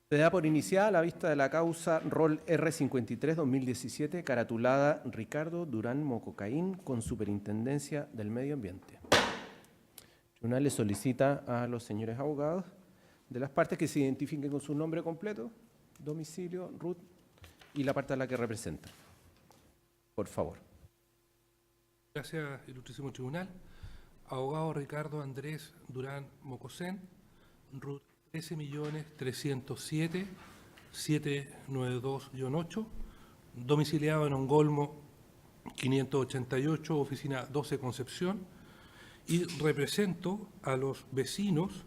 Se da por iniciada la vista de la causa ROL R53-2017, caratulada Ricardo Durán Mococaín, con Superintendencia del Medio Ambiente. El tribunal le solicita a los señores abogados de las partes que se identifiquen con su nombre completo, domicilio, RUT y la parte a la que representan. Por favor. Gracias, ilustrísimo tribunal. Abogado Ricardo Andrés Durán Mococén, RUT 13.307.792-8, domiciliado en Ongolmo 588, oficina 12 Concepción, y represento a los vecinos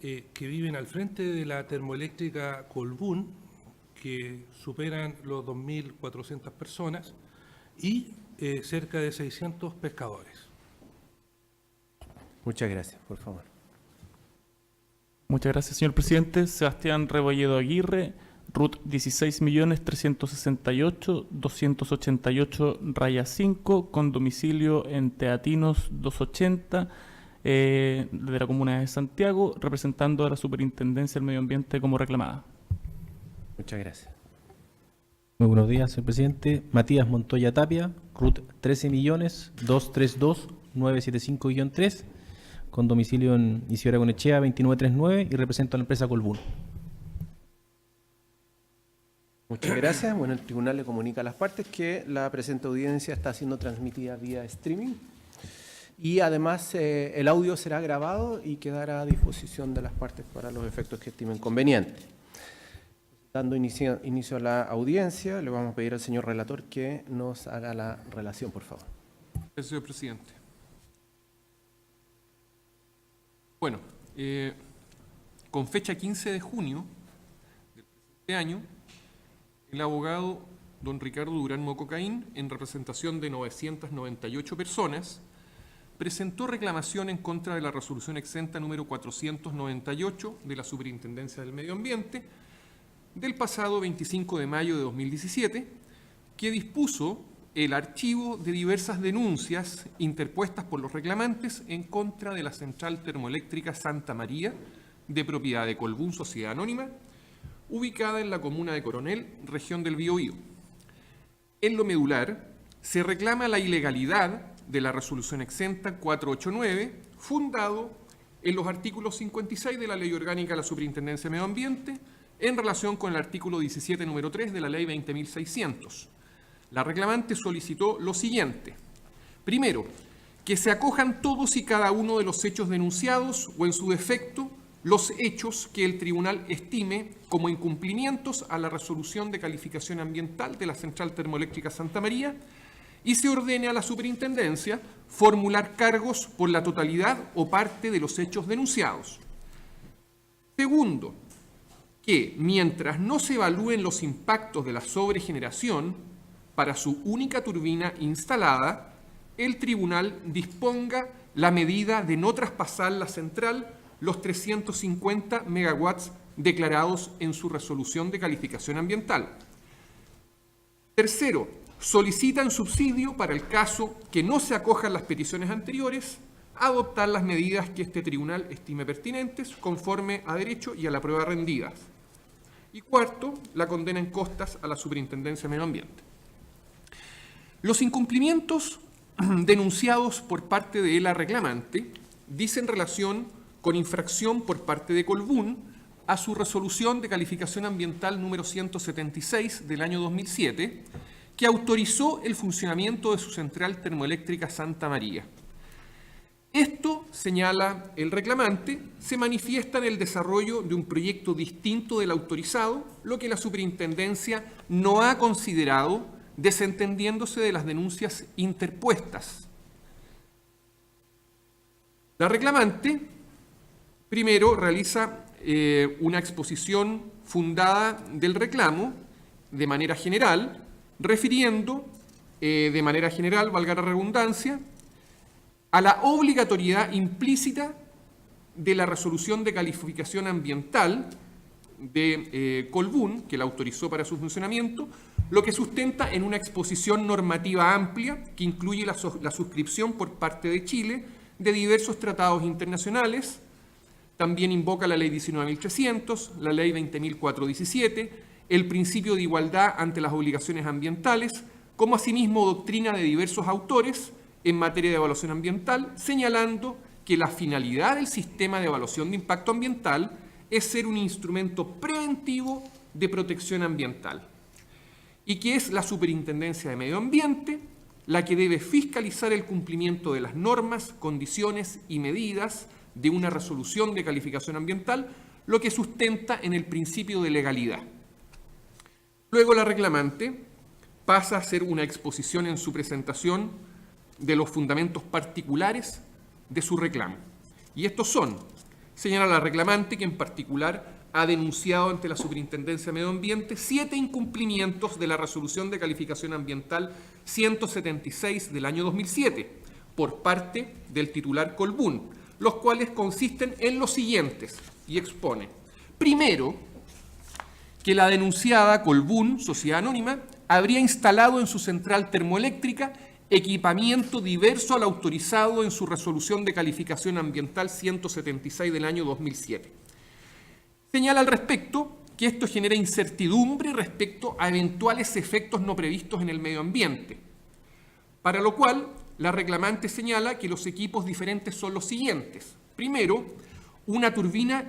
que viven al frente de la termoeléctrica Colbún, que superan los 2.400 personas, y cerca de 600 pescadores. Muchas gracias, por favor. Muchas gracias, señor presidente. Sebastián Rebolledo Aguirre, RUT 16.378.288-5, con domicilio en Teatinos 280, de la comuna de Santiago, representando a la Superintendencia del Medio Ambiente como reclamada. Muchas gracias. Muy buenos días, señor presidente. Matías Montoya Tapia, RUT 13.232.975-3, con domicilio en Isidora Gonechea 2939, y represento a la empresa Colbún. Muchas gracias. Bueno, el tribunal le comunica a las partes que la presente audiencia está siendo transmitida vía streaming y además el audio será grabado y quedará a disposición de las partes para los efectos que estimen convenientes. Dando inicio a la audiencia, le vamos a pedir al señor relator que nos haga la relación, por favor. Gracias, señor presidente. Bueno, con fecha 15 de junio del presente año, el abogado don Ricardo Durán Mococaín, en representación de 998 personas, presentó reclamación en contra de la resolución exenta número 498 de la Superintendencia del Medio Ambiente del pasado 25 de mayo de 2017, que dispuso el archivo de diversas denuncias interpuestas por los reclamantes en contra de la central termoeléctrica Santa María, de propiedad de Colbún Sociedad Anónima, ubicada en la comuna de Coronel, región del Biobío. En lo medular, se reclama la ilegalidad de la resolución exenta 489, fundado en los artículos 56 de la Ley Orgánica de la Superintendencia de Medio Ambiente, en relación con el artículo 17, número 3 de la Ley 20.600. La reclamante solicitó lo siguiente. Primero, que se acojan todos y cada uno de los hechos denunciados o, en su defecto, los hechos que el tribunal estime como incumplimientos a la resolución de calificación ambiental de la central termoeléctrica Santa María, y se ordene a la superintendencia formular cargos por la totalidad o parte de los hechos denunciados. Segundo, que mientras no se evalúen los impactos de la sobregeneración para su única turbina instalada, el tribunal disponga la medida de no traspasar la central los 350 megawatts declarados en su resolución de calificación ambiental. Tercero, solicitan subsidio para el caso que no se acojan las peticiones anteriores, adoptar las medidas que este tribunal estime pertinentes conforme a derecho y a la prueba rendidas. Y cuarto, la condena en costas a la Superintendencia de Medio Ambiente. Los incumplimientos denunciados por parte de la reclamante dicen relación con infracción por parte de Colbún a su resolución de calificación ambiental número 176 del año 2007, que autorizó el funcionamiento de su central termoeléctrica Santa María. Esto, señala el reclamante, se manifiesta en el desarrollo de un proyecto distinto del autorizado, lo que la superintendencia no ha considerado, desentendiéndose de las denuncias interpuestas. La reclamante, primero, realiza una exposición fundada del reclamo de manera general, refiriendo de manera general, valga la redundancia, a la obligatoriedad implícita de la resolución de calificación ambiental de Colbún, que la autorizó para su funcionamiento, lo que sustenta en una exposición normativa amplia que incluye la suscripción por parte de Chile de diversos tratados internacionales, también invoca la Ley 19.300, la Ley 20.417, el principio de igualdad ante las obligaciones ambientales, como asimismo doctrina de diversos autores en materia de evaluación ambiental, señalando que la finalidad del sistema de evaluación de impacto ambiental es ser un instrumento preventivo de protección ambiental y que es la Superintendencia de Medio Ambiente la que debe fiscalizar el cumplimiento de las normas, condiciones y medidas de una resolución de calificación ambiental, lo que sustenta en el principio de legalidad. Luego la reclamante pasa a hacer una exposición en su presentación de los fundamentos particulares de su reclamo. Y estos son: señala la reclamante que en particular ha denunciado ante la Superintendencia de Medio Ambiente 7 incumplimientos de la Resolución de Calificación Ambiental 176 del año 2007 por parte del titular Colbún, los cuales consisten en los siguientes, y expone. Primero, que la denunciada Colbún, sociedad anónima, habría instalado en su central termoeléctrica equipamiento diverso al autorizado en su Resolución de Calificación Ambiental 176 del año 2007. Señala al respecto que esto genera incertidumbre respecto a eventuales efectos no previstos en el medio ambiente, para lo cual la reclamante señala que los equipos diferentes son los siguientes. Primero, una turbina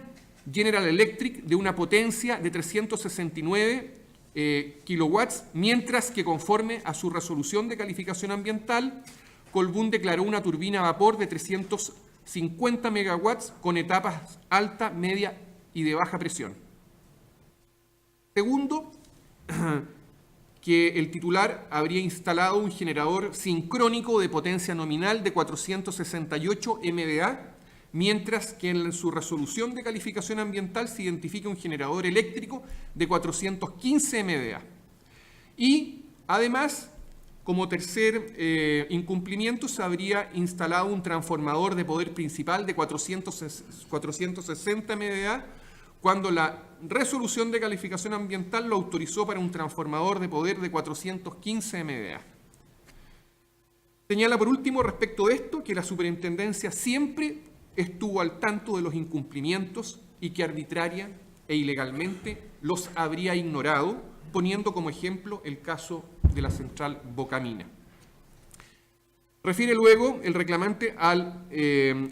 General Electric de una potencia de 369 kilowatts, mientras que conforme a su resolución de calificación ambiental, Colbún declaró una turbina a vapor de 350 megawatts con etapas alta, media y de baja presión. Segundo, que el titular habría instalado un generador sincrónico de potencia nominal de 468 MVA, mientras que en su resolución de calificación ambiental se identifica un generador eléctrico de 415 MVA. Y además, como tercer incumplimiento, se habría instalado un transformador de poder principal de 460 MVA, cuando la resolución de calificación ambiental lo autorizó para un transformador de poder de 415 MVA. Señala por último respecto de esto que la superintendencia siempre estuvo al tanto de los incumplimientos y que arbitraria e ilegalmente los habría ignorado, poniendo como ejemplo el caso de la central Bocamina. Refiere luego el reclamante al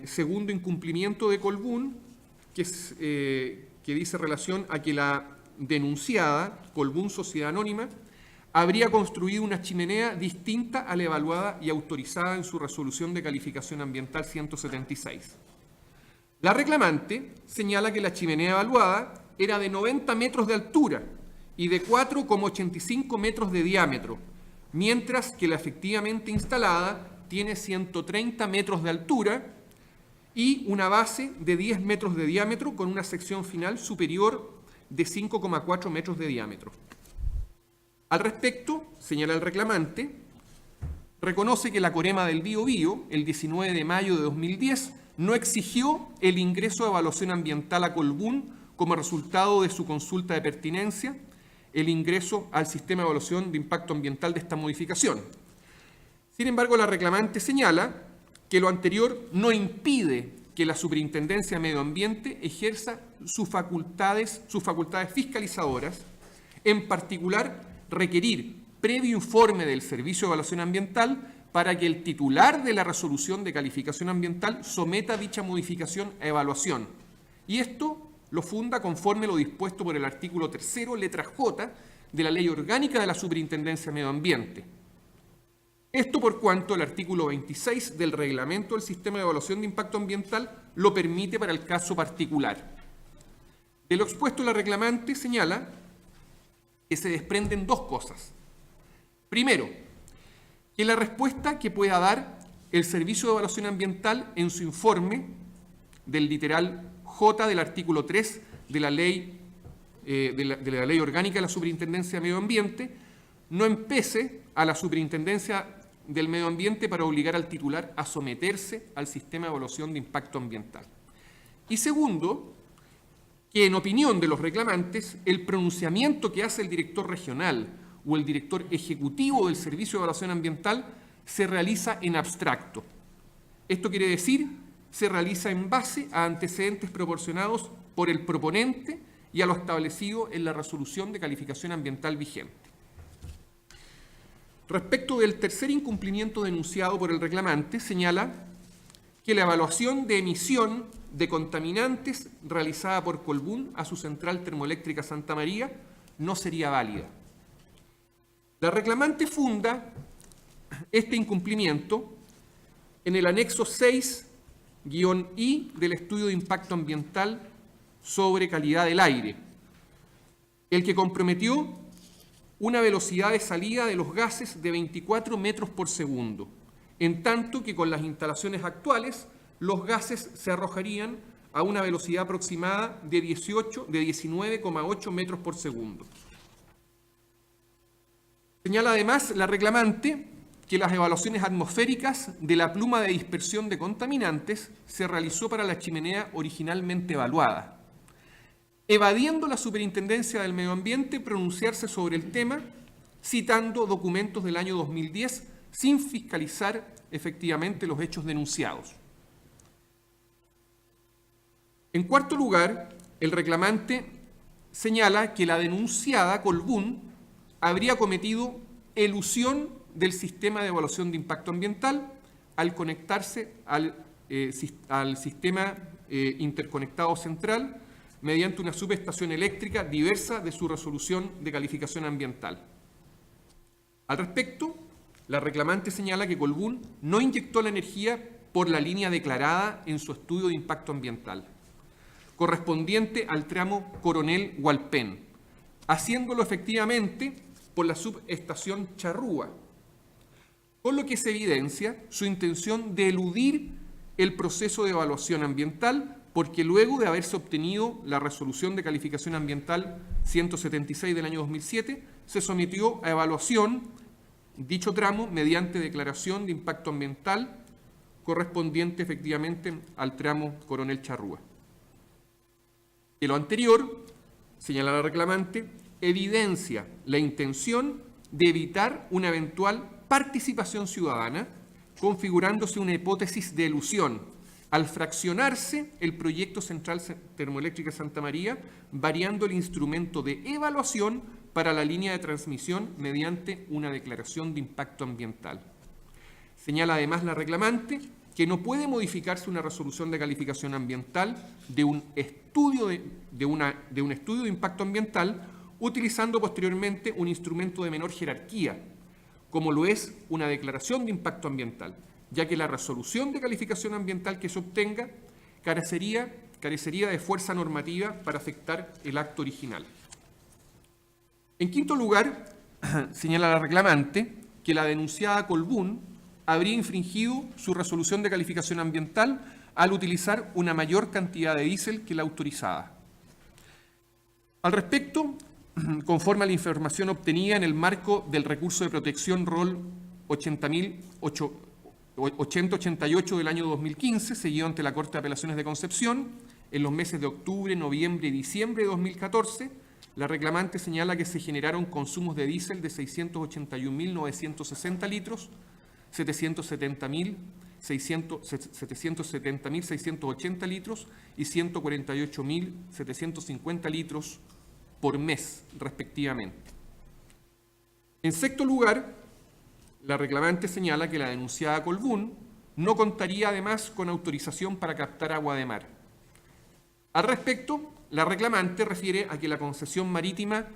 segundo incumplimiento de Colbún, que dice relación a que la denunciada, Colbún Sociedad Anónima, habría construido una chimenea distinta a la evaluada y autorizada en su resolución de calificación ambiental 176. La reclamante señala que la chimenea evaluada era de 90 metros de altura y de 4,85 metros de diámetro, mientras que la efectivamente instalada tiene 130 metros de altura y una base de 10 metros de diámetro con una sección final superior de 5,4 metros de diámetro. Al respecto, señala el reclamante, reconoce que la Corema del Biobío, el 19 de mayo de 2010, no exigió el ingreso de evaluación ambiental a Colbún como resultado de su consulta de pertinencia, el ingreso al sistema de evaluación de impacto ambiental de esta modificación. Sin embargo, la reclamante señala que lo anterior no impide que la Superintendencia de Medio Ambiente ejerza sus facultades fiscalizadoras, en particular requerir previo informe del Servicio de Evaluación Ambiental para que el titular de la resolución de calificación ambiental someta dicha modificación a evaluación. Y esto lo funda conforme lo dispuesto por el artículo 3, letra J, de la Ley Orgánica de la Superintendencia de Medio Ambiente. Esto por cuanto el artículo 26 del Reglamento del Sistema de Evaluación de Impacto Ambiental lo permite para el caso particular. De lo expuesto, la reclamante señala que se desprenden dos cosas. Primero, que la respuesta que pueda dar el Servicio de Evaluación Ambiental en su informe del literal J del artículo 3 de la Ley, de la Ley Orgánica de la Superintendencia de Medio Ambiente no empece a la Superintendencia del Medio Ambiente para obligar al titular a someterse al sistema de evaluación de impacto ambiental. Y segundo, que en opinión de los reclamantes, el pronunciamiento que hace el director regional o el director ejecutivo del Servicio de Evaluación Ambiental se realiza en abstracto. Esto quiere decir se realiza en base a antecedentes proporcionados por el proponente y a lo establecido en la resolución de calificación ambiental vigente. Respecto del tercer incumplimiento denunciado por el reclamante, señala que la evaluación de emisión de contaminantes realizada por Colbún a su central termoeléctrica Santa María no sería válida. La reclamante funda este incumplimiento en el anexo 6-I del estudio de impacto ambiental sobre calidad del aire, el que comprometió una velocidad de salida de los gases de 24 metros por segundo, en tanto que con las instalaciones actuales los gases se arrojarían a una velocidad aproximada de 19,8 metros por segundo. Señala además la reclamante que las evaluaciones atmosféricas de la pluma de dispersión de contaminantes se realizó para la chimenea originalmente evaluada, evadiendo la Superintendencia del Medio Ambiente pronunciarse sobre el tema, citando documentos del año 2010 sin fiscalizar efectivamente los hechos denunciados. En cuarto lugar, el reclamante señala que la denunciada Colbún habría cometido elusión del sistema de evaluación de impacto ambiental al conectarse al sistema interconectado central mediante una subestación eléctrica diversa de su resolución de calificación ambiental. Al respecto, la reclamante señala que Colbún no inyectó la energía por la línea declarada en su estudio de impacto ambiental, correspondiente al tramo Coronel Hualpén, haciéndolo efectivamente por la subestación Charrúa, con lo que se evidencia su intención de eludir el proceso de evaluación ambiental, porque luego de haberse obtenido la resolución de calificación ambiental 176 del año 2007, se sometió a evaluación dicho tramo mediante declaración de impacto ambiental correspondiente efectivamente al tramo Coronel Charrúa. De lo anterior, señala la reclamante, evidencia la intención de evitar una eventual participación ciudadana, configurándose una hipótesis de elusión al fraccionarse el proyecto Central Termoeléctrica Santa María, variando el instrumento de evaluación para la línea de transmisión mediante una declaración de impacto ambiental. Señala además la reclamante que no puede modificarse una resolución de calificación ambiental de un estudio de impacto ambiental utilizando posteriormente un instrumento de menor jerarquía, como lo es una declaración de impacto ambiental, ya que la resolución de calificación ambiental que se obtenga carecería de fuerza normativa para afectar el acto original. En quinto lugar, señala la reclamante que la denunciada Colbún habría infringido su resolución de calificación ambiental al utilizar una mayor cantidad de diésel que la autorizada. Al respecto, conforme a la información obtenida en el marco del recurso de protección ROL 8088 del año 2015, seguido ante la Corte de Apelaciones de Concepción, en los meses de octubre, noviembre y diciembre de 2014, la reclamante señala que se generaron consumos de diésel de 681.960 litros, 770.680 litros y 148.750 litros por mes, respectivamente. En sexto lugar, la reclamante señala que la denunciada Colbún no contaría además con autorización para captar agua de mar. Al respecto, la reclamante refiere a que la concesión marítima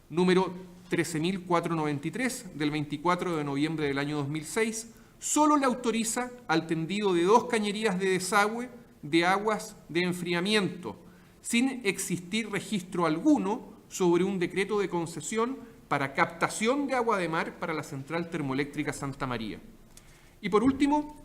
número 13.493 del 24 de noviembre del año 2006 solo le autoriza al tendido de 2 cañerías de desagüe de aguas de enfriamiento, sin existir registro alguno sobre un decreto de concesión para captación de agua de mar para la Central Termoeléctrica Santa María. Y por último,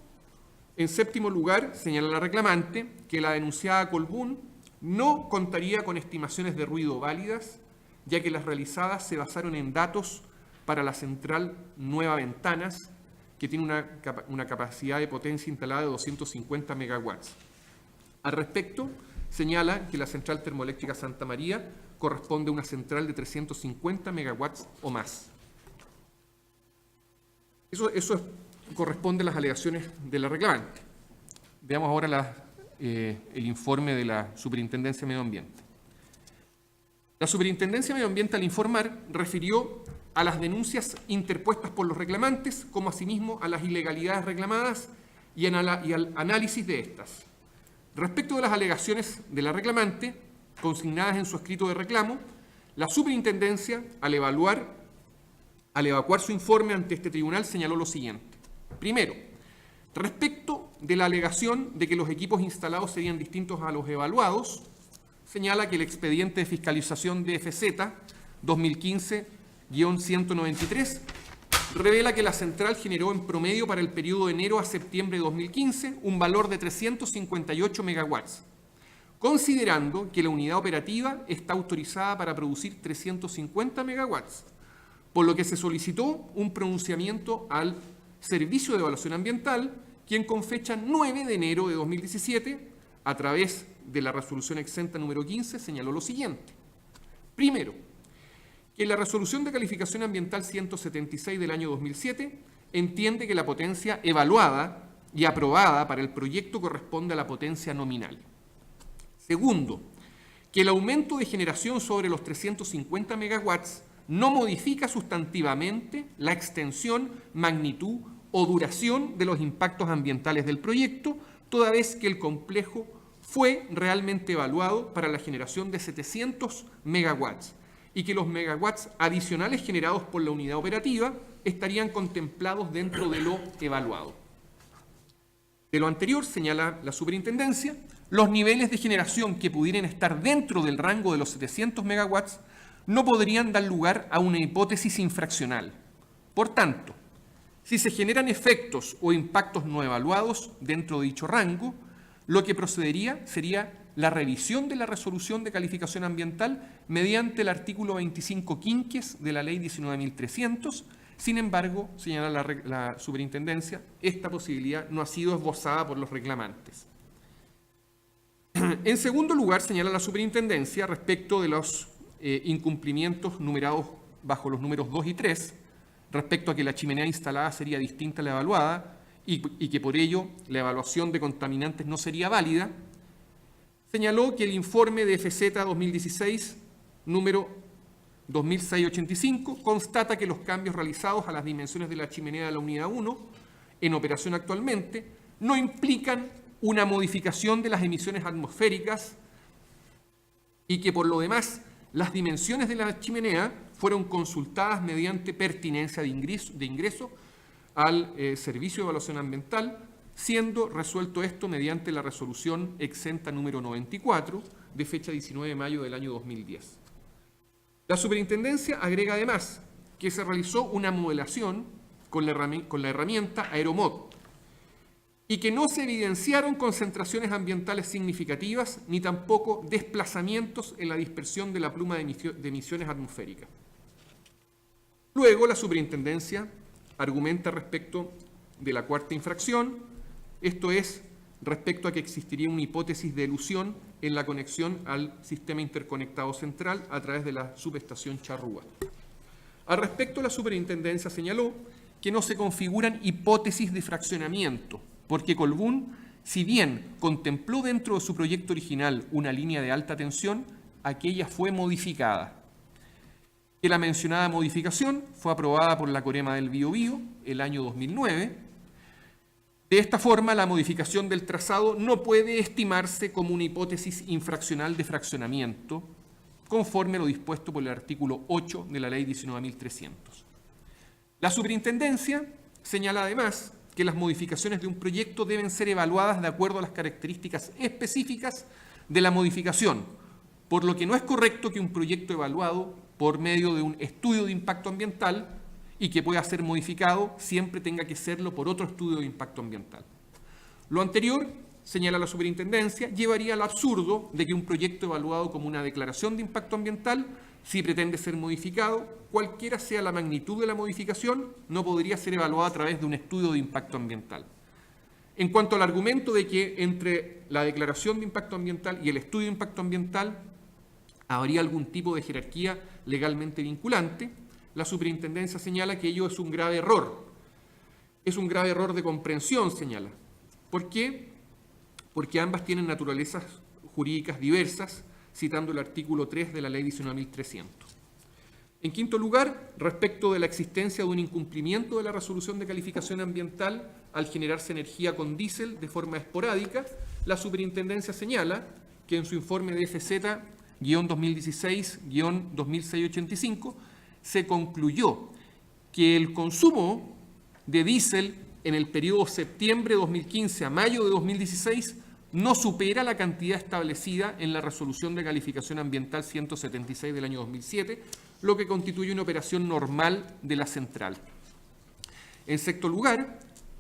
en séptimo lugar, señala la reclamante que la denunciada Colbún no contaría con estimaciones de ruido válidas, ya que las realizadas se basaron en datos para la central Nueva Ventanas, que tiene una capacidad de potencia instalada de 250 megawatts. Al respecto, señala que la Central Termoeléctrica Santa María corresponde a una central de 350 megawatts o más. Eso corresponde a las alegaciones de la reclamante. Veamos ahora el informe de la Superintendencia de Medio Ambiente. La Superintendencia de Medio Ambiente, al informar, refirió a las denuncias interpuestas por los reclamantes, como asimismo a las ilegalidades reclamadas y al análisis de estas. Respecto de las alegaciones de la reclamante, consignadas en su escrito de reclamo, la Superintendencia, al evacuar su informe ante este tribunal, señaló lo siguiente. Primero, respecto de la alegación de que los equipos instalados serían distintos a los evaluados, señala que el expediente de fiscalización de FZ 2015-193 revela que la central generó en promedio para el periodo de enero a septiembre de 2015 un valor de 358 megawatts, considerando que la unidad operativa está autorizada para producir 350 megawatts, por lo que se solicitó un pronunciamiento al Servicio de Evaluación Ambiental, quien con fecha 9 de enero de 2017, a través de la resolución exenta número 15, señaló lo siguiente. Primero, que la resolución de calificación ambiental 176 del año 2007 entiende que la potencia evaluada y aprobada para el proyecto corresponde a la potencia nominal. Segundo, que el aumento de generación sobre los 350 megawatts no modifica sustantivamente la extensión, magnitud o duración de los impactos ambientales del proyecto, toda vez que el complejo fue realmente evaluado para la generación de 700 megawatts y que los megawatts adicionales generados por la unidad operativa estarían contemplados dentro de lo evaluado. De lo anterior, señala la Superintendencia, los niveles de generación que pudieran estar dentro del rango de los 700 megawatts no podrían dar lugar a una hipótesis infraccional. Por tanto, si se generan efectos o impactos no evaluados dentro de dicho rango, lo que procedería sería la revisión de la resolución de calificación ambiental mediante el artículo 25 quinques de la Ley 19.300. Sin embargo, señala la Superintendencia, esta posibilidad no ha sido esbozada por los reclamantes. En segundo lugar, señala la Superintendencia respecto de los incumplimientos numerados bajo los números 2 y 3, respecto a que la chimenea instalada sería distinta a la evaluada y que por ello la evaluación de contaminantes no sería válida, señaló que el informe de FZ 2016, número 2685, constata que los cambios realizados a las dimensiones de la chimenea de la unidad 1, en operación actualmente, no implican una modificación de las emisiones atmosféricas y que por lo demás las dimensiones de la chimenea fueron consultadas mediante pertinencia de ingreso al Servicio de Evaluación Ambiental, siendo resuelto esto mediante la resolución exenta número 94 de fecha 19 de mayo del año 2010. La Superintendencia agrega además que se realizó una modelación con la herramienta Aeromod y que no se evidenciaron concentraciones ambientales significativas ni tampoco desplazamientos en la dispersión de la pluma de emisiones atmosféricas. Luego, la Superintendencia argumenta respecto de la cuarta infracción, esto es, respecto a que existiría una hipótesis de elusión en la conexión al sistema interconectado central a través de la subestación Charrúa. Al respecto, la Superintendencia señaló que no se configuran hipótesis de fraccionamiento, porque Colbún, si bien contempló dentro de su proyecto original una línea de alta tensión, aquella fue modificada. Que la mencionada modificación fue aprobada por la Corema del Biobío el año 2009. De esta forma, la modificación del trazado no puede estimarse como una hipótesis infraccional de fraccionamiento, conforme a lo dispuesto por el artículo 8 de la Ley 19.300. La Superintendencia señala además que las modificaciones de un proyecto deben ser evaluadas de acuerdo a las características específicas de la modificación, por lo que no es correcto que un proyecto evaluado por medio de un estudio de impacto ambiental y que pueda ser modificado siempre tenga que serlo por otro estudio de impacto ambiental. Lo anterior, señala la Superintendencia, llevaría al absurdo de que un proyecto evaluado como una declaración de impacto ambiental, si pretende ser modificado, cualquiera sea la magnitud de la modificación, no podría ser evaluado a través de un estudio de impacto ambiental. En cuanto al argumento de que entre la declaración de impacto ambiental y el estudio de impacto ambiental habría algún tipo de jerarquía legalmente vinculante, la Superintendencia señala que ello es un grave error. Es un grave error de comprensión, señala. ¿Por qué? porque ambas tienen naturalezas jurídicas diversas, citando el artículo 3 de la Ley 19.300. En quinto lugar, respecto de la existencia de un incumplimiento de la resolución de calificación ambiental al generarse energía con diésel de forma esporádica, la Superintendencia señala que en su informe de FZ-2016-2685 se concluyó que el consumo de diésel en el periodo septiembre de 2015 a mayo de 2016 no supera la cantidad establecida en la resolución de calificación ambiental 176 del año 2007, lo que constituye una operación normal de la central. En sexto lugar,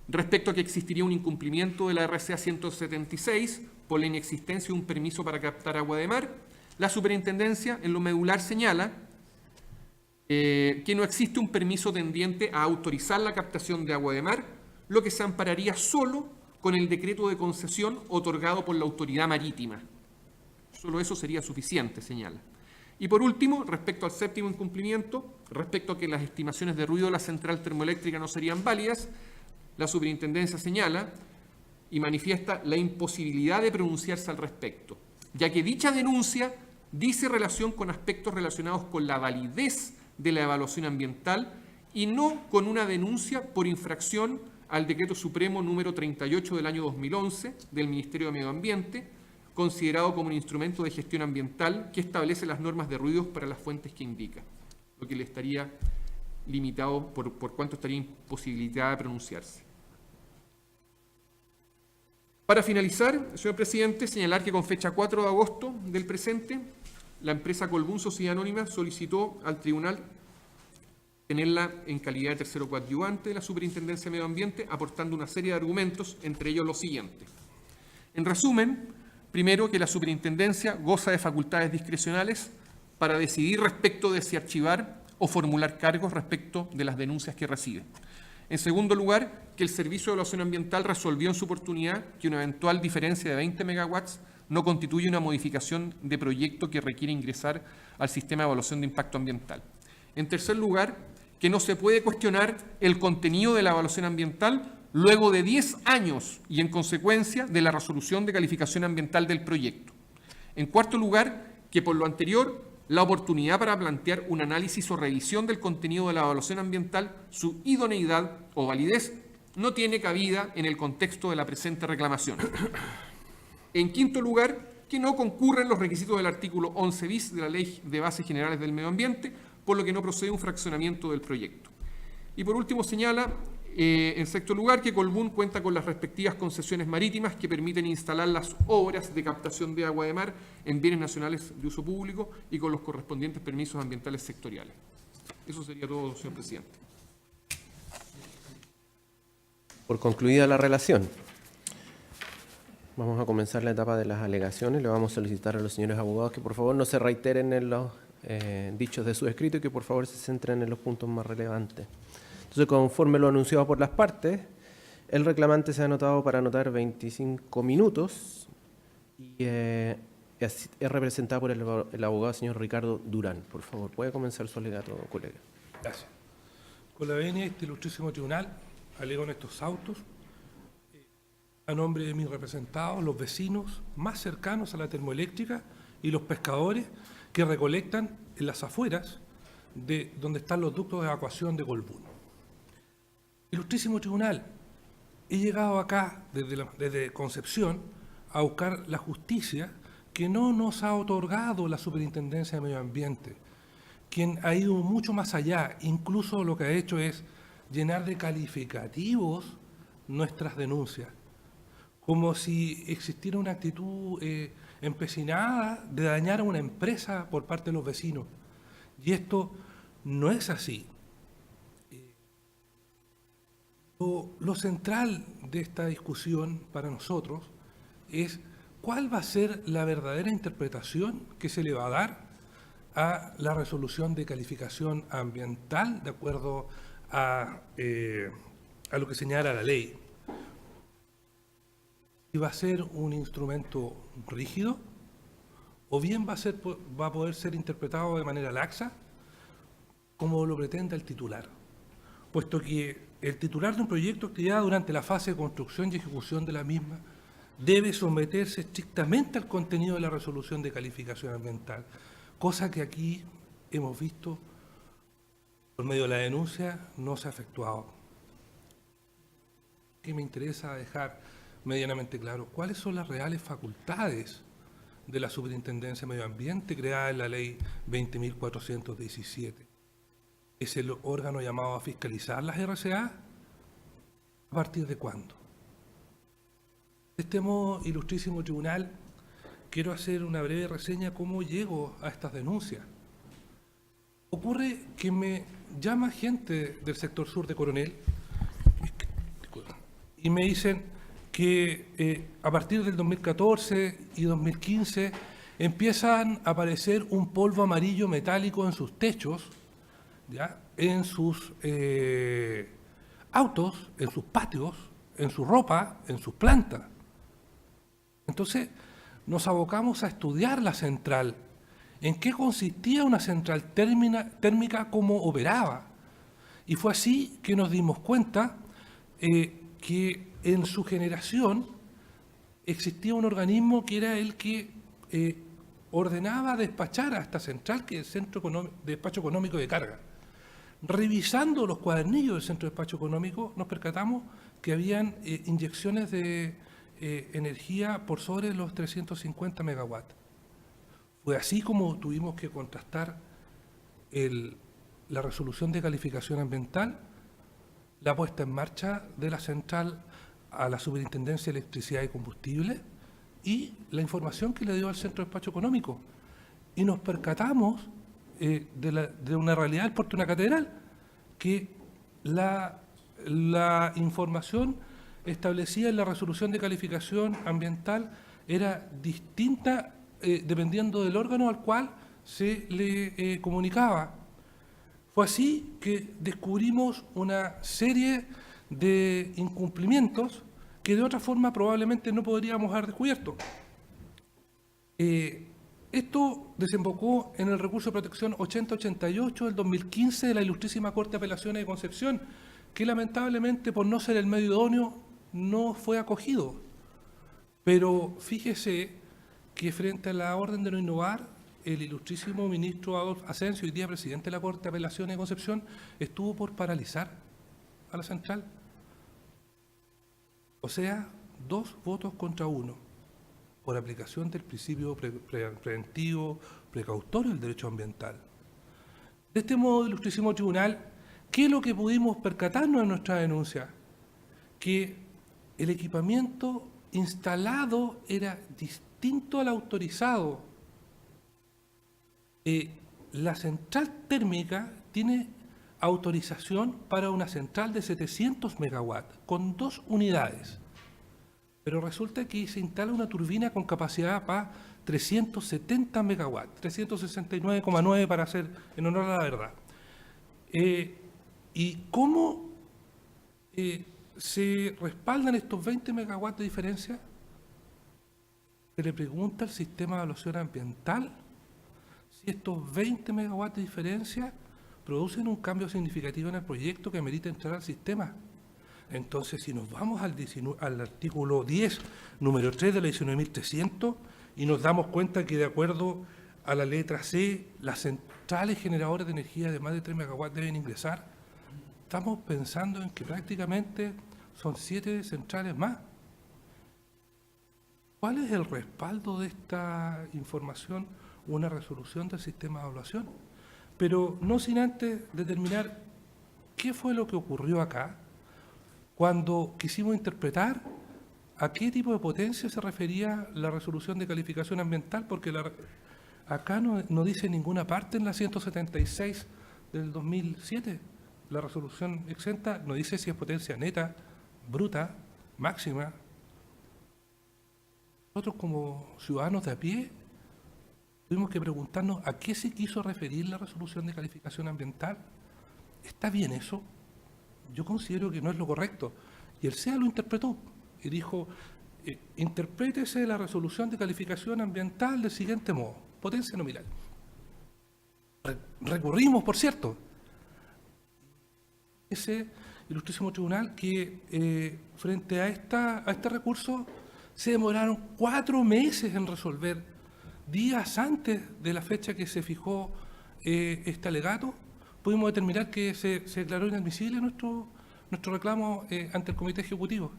respecto a que existiría un incumplimiento de la RCA 176 por la inexistencia de un permiso para captar agua de mar, la Superintendencia en lo medular señala que no existe un permiso tendiente a autorizar la captación de agua de mar, lo que se ampararía solo con el decreto de concesión otorgado por la autoridad marítima. Solo eso sería suficiente, señala. Y por último, respecto al séptimo incumplimiento, respecto a que las estimaciones de ruido de la central termoeléctrica no serían válidas, la Superintendencia señala y manifiesta la imposibilidad de pronunciarse al respecto, ya que dicha denuncia dice relación con aspectos relacionados con la validez de la evaluación ambiental y no con una denuncia por infracción al Decreto Supremo número 38 del año 2011 del Ministerio de Medio Ambiente, considerado como un instrumento de gestión ambiental que establece las normas de ruidos para las fuentes que indica, lo que le estaría limitado por cuanto estaría imposibilitada de pronunciarse. Para finalizar, señor presidente, señalar que con fecha 4 de agosto del presente, la empresa Colbún Sociedad Anónima solicitó al tribunal tenerla en calidad de tercero coadyuvante de la Superintendencia de Medio Ambiente, aportando una serie de argumentos, entre ellos lo siguiente. En resumen, primero, que la Superintendencia goza de facultades discrecionales para decidir respecto de si archivar o formular cargos respecto de las denuncias que recibe. En segundo lugar, que el Servicio de Evaluación Ambiental resolvió en su oportunidad que una eventual diferencia de 20 megawatts no constituye una modificación de proyecto que requiere ingresar al sistema de evaluación de impacto ambiental. En tercer lugar, que no se puede cuestionar el contenido de la evaluación ambiental luego de 10 años y en consecuencia de la resolución de calificación ambiental del proyecto. En cuarto lugar, que por lo anterior, la oportunidad para plantear un análisis o revisión del contenido de la evaluación ambiental, su idoneidad o validez, no tiene cabida en el contexto de la presente reclamación. En quinto lugar, que no concurren los requisitos del artículo 11 bis de la Ley de Bases Generales del Medio Ambiente, por lo que no procede un fraccionamiento del proyecto. Y por último señala, en sexto lugar, que Colbún cuenta con las respectivas concesiones marítimas que permiten instalar las obras de captación de agua de mar en bienes nacionales de uso público y con los correspondientes permisos ambientales sectoriales. Eso sería todo, señor presidente. Por concluida la relación, vamos a comenzar la etapa de las alegaciones. Le vamos a solicitar a los señores abogados que por favor no se reiteren en los dichos de su escrito y que por favor se centren en los puntos más relevantes. Entonces, conforme lo anunciado por las partes, el reclamante se ha anotado para anotar 25 minutos y es representado por el abogado señor Ricardo Durán. Por favor, puede comenzar su alegato, colega. Gracias. Con la venia de este ilustrísimo tribunal, alego en estos autos, a nombre de mis representados, los vecinos más cercanos a la termoeléctrica y los pescadores que recolectan en las afueras de donde están los ductos de evacuación de Colbún. Ilustrísimo tribunal, he llegado acá desde Concepción a buscar la justicia que no nos ha otorgado la Superintendencia de Medio Ambiente, quien ha ido mucho más allá, incluso lo que ha hecho es llenar de calificativos nuestras denuncias, como si existiera una actitud empecinada de dañar a una empresa por parte de los vecinos. Y esto no es así. Lo central de esta discusión para nosotros es cuál va a ser la verdadera interpretación que se le va a dar a la resolución de calificación ambiental de acuerdo a lo que señala la ley. Si va a ser un instrumento rígido o bien va a poder ser interpretado de manera laxa como lo pretende el titular, puesto que el titular de un proyecto que ya durante la fase de construcción y ejecución de la misma debe someterse estrictamente al contenido de la resolución de calificación ambiental, cosa que aquí hemos visto por medio de la denuncia no se ha efectuado. Aquí me interesa dejar medianamente claro cuáles son las reales facultades de la Superintendencia de Medio Ambiente creada en la Ley 20.417. ¿Es el órgano llamado a fiscalizar las RCA? ¿A partir de cuándo? De este modo, ilustrísimo tribunal, quiero hacer una breve reseña de cómo llego a estas denuncias. Ocurre que me llama gente del sector sur de Coronel y me dicen que a partir del 2014 y 2015 empiezan a aparecer un polvo amarillo metálico en sus techos, ¿ya?, en sus autos, en sus patios, en su ropa, en sus plantas. Entonces nos abocamos a estudiar la central, en qué consistía una central térmica, cómo operaba. Y fue así que nos dimos cuenta que en su generación existía un organismo que era el que ordenaba despachar a esta central, que es el Centro de Despacho Económico de Carga. Revisando los cuadernillos del Centro de Despacho Económico, nos percatamos que habían inyecciones de energía por sobre los 350 megawatts. Fue así como tuvimos que contrastar la resolución de calificación ambiental, la puesta en marcha de la central a la Superintendencia de Electricidad y Combustible y la información que le dio al Centro de Despacho Económico. Y nos percatamos de una realidad del puerto de una catedral, que la información establecida en la resolución de calificación ambiental era distinta dependiendo del órgano al cual se le comunicaba. Fue así que descubrimos una serie de incumplimientos que de otra forma probablemente no podríamos haber descubierto. Esto desembocó en el recurso de protección 8088 del 2015 de la Ilustrísima Corte de Apelaciones de Concepción, que lamentablemente por no ser el medio idóneo no fue acogido. Pero fíjese que frente a la orden de no innovar, el ilustrísimo ministro Adolfo Asensio, hoy día presidente de la Corte de Apelaciones de Concepción, estuvo por paralizar a la central. O sea, 2 votos contra 1, por aplicación del principio preventivo, precautorio del derecho ambiental. De este modo, ilustrísimo tribunal, ¿qué es lo que pudimos percatarnos en nuestra denuncia? Que el equipamiento instalado era distinto al autorizado. La central térmica tiene autorización para una central de 700 megawatts con 2 unidades. Pero resulta que se instala una turbina con capacidad para 370 megawatts, 369,9 para hacer en honor a la verdad. ¿Y cómo se respaldan estos 20 megawatts de diferencia? Se le pregunta al sistema de evaluación ambiental si estos 20 megawatts de diferencia producen un cambio significativo en el proyecto que amerita entrar al sistema. Entonces, si nos vamos al artículo 10, número 3 de la 19.300, y nos damos cuenta que de acuerdo a la letra C, las centrales generadoras de energía de más de 3 megawatts deben ingresar, estamos pensando en que prácticamente son 7 centrales más. ¿Cuál es el respaldo de esta información? Una resolución del sistema de evaluación. Pero no sin antes determinar qué fue lo que ocurrió acá cuando quisimos interpretar a qué tipo de potencia se refería la resolución de calificación ambiental, porque acá no dice en ninguna parte en la 176 del 2007, la resolución exenta no dice si es potencia neta, bruta, máxima. Nosotros como ciudadanos de a pie tuvimos que preguntarnos a qué se quiso referir la resolución de calificación ambiental. ¿Está bien eso? Yo considero que no es lo correcto. Y el SEA lo interpretó y dijo, interprétese la resolución de calificación ambiental del siguiente modo, potencia nominal. Recurrimos, por cierto, ese ilustrísimo tribunal que frente a este recurso Se demoraron 4 meses en resolver, días antes de la fecha que se fijó este alegato. Pudimos determinar que se declaró inadmisible nuestro reclamo ante el Comité Ejecutivo.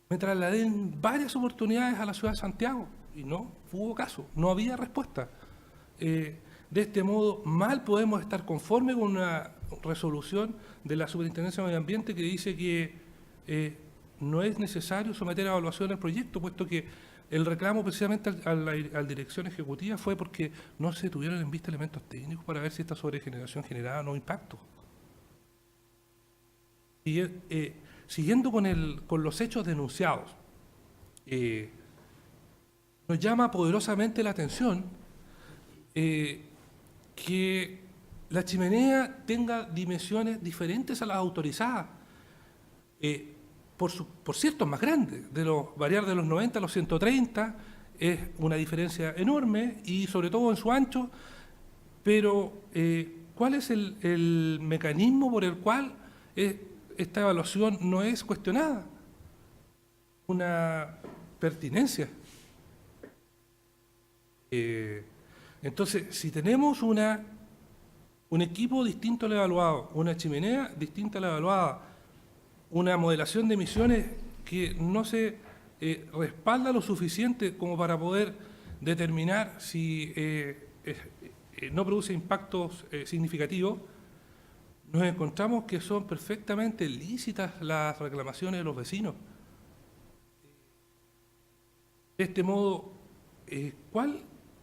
Me trasladé en varias oportunidades a la ciudad de Santiago y no hubo caso, no había respuesta. De este modo, mal podemos estar conformes con una resolución de la Superintendencia de Medio Ambiente que dice que no es necesario someter a evaluación el proyecto, puesto que el reclamo precisamente a la dirección ejecutiva fue porque no se tuvieron en vista elementos técnicos para ver si esta sobregeneración generaba no impacto. Y, siguiendo con los hechos denunciados, nos llama poderosamente la atención que la chimenea tenga dimensiones diferentes a las autorizadas. Por cierto, es más grande, variar de los 90 a los 130 es una diferencia enorme y sobre todo en su ancho, pero ¿cuál es el mecanismo por el cual esta evaluación no es cuestionada? Una pertinencia. Entonces, si tenemos un equipo distinto al evaluado, una chimenea distinta a la evaluada, una modelación de emisiones que no se respalda lo suficiente como para poder determinar si no produce impactos significativos, nos encontramos que son perfectamente lícitas las reclamaciones de los vecinos. De este modo,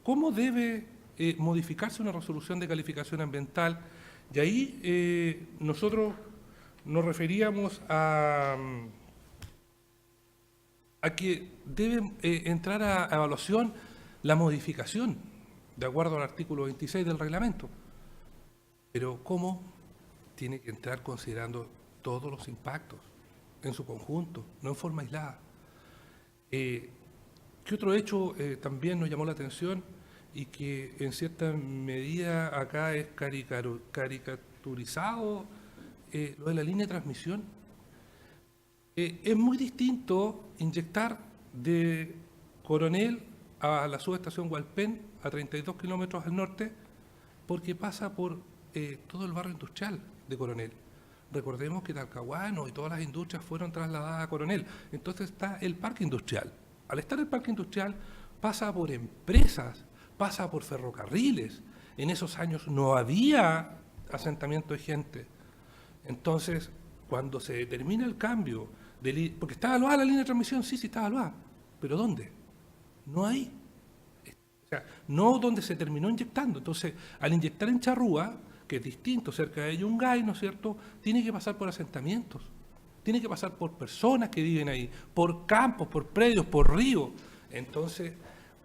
¿cómo debe modificarse una resolución de calificación ambiental? Y ahí nosotros nos referíamos a que debe entrar a evaluación la modificación, de acuerdo al artículo 26 del reglamento. Pero ¿cómo? Tiene que entrar considerando todos los impactos en su conjunto, no en forma aislada. ¿Qué otro hecho también nos llamó la atención y que en cierta medida acá es caricaturizado? Lo de la línea de transmisión. Es muy distinto inyectar de Coronel a la subestación Hualpén, a 32 kilómetros al norte, porque pasa por todo el barrio industrial de Coronel. Recordemos que Talcahuano y todas las industrias fueron trasladadas a Coronel. Entonces está el parque industrial. Al estar el parque industrial, pasa por empresas, pasa por ferrocarriles. En esos años no había asentamiento de gente. Entonces, cuando se determina el cambio, porque está evaluada la línea de transmisión, sí está evaluada, pero ¿dónde? No hay. O sea, no donde se terminó inyectando. Entonces, al inyectar en Charrúa, que es distinto, cerca de Yungay, ¿no es cierto?, tiene que pasar por asentamientos, tiene que pasar por personas que viven ahí, por campos, por predios, por ríos. Entonces,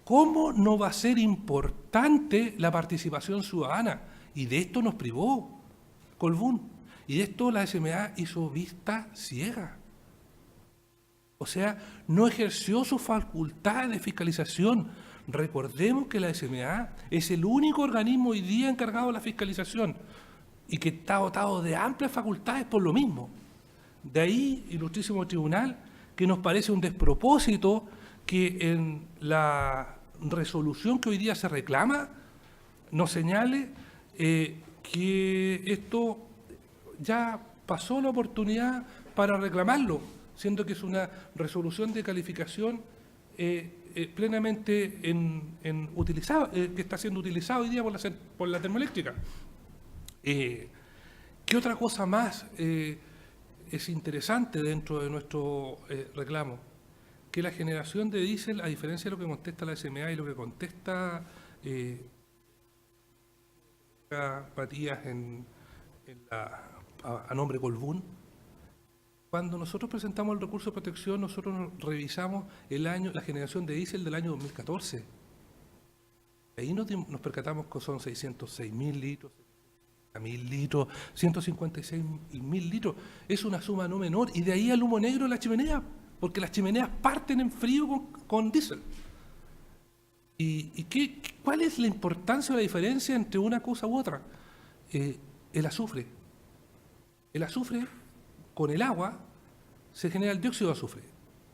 ¿cómo no va a ser importante la participación ciudadana? Y de esto nos privó Colbún. Y de esto la SMA hizo vista ciega. O sea, no ejerció su facultad de fiscalización. Recordemos que la SMA es el único organismo hoy día encargado de la fiscalización y que está dotado de amplias facultades por lo mismo. De ahí, ilustrísimo tribunal, que nos parece un despropósito que en la resolución que hoy día se reclama nos señale que esto ya pasó la oportunidad para reclamarlo, siendo que es una resolución de calificación plenamente utilizada, que está siendo utilizada hoy día por la termoeléctrica. ¿Qué otra cosa más es interesante dentro de nuestro reclamo? Que la generación de diésel, a diferencia de lo que contesta la SMA y lo que contesta Matías a nombre de Colbún, cuando nosotros presentamos el recurso de protección, nosotros revisamos la generación de diésel del año 2014. Ahí nos percatamos que son 606.000 litros, 1.000 litros, 156.000 litros. Es una suma no menor. Y de ahí al humo negro de la chimenea, porque las chimeneas parten en frío con diésel. ¿Y cuál es la importancia o la diferencia entre una cosa u otra? El azufre. El azufre, con el agua, se genera el dióxido de azufre.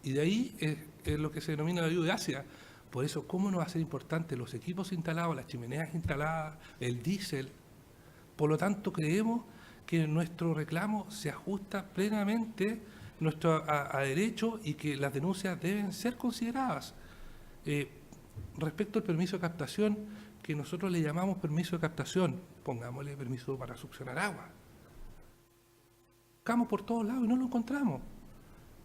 Y de ahí es lo que se denomina la lluvia ácida. Por eso, ¿cómo no va a ser importante los equipos instalados, las chimeneas instaladas, el diésel? Por lo tanto, creemos que nuestro reclamo se ajusta plenamente a derecho y que las denuncias deben ser consideradas. Respecto al permiso de captación, que nosotros le llamamos permiso de captación, pongámosle permiso para succionar agua. Buscamos por todos lados y no lo encontramos.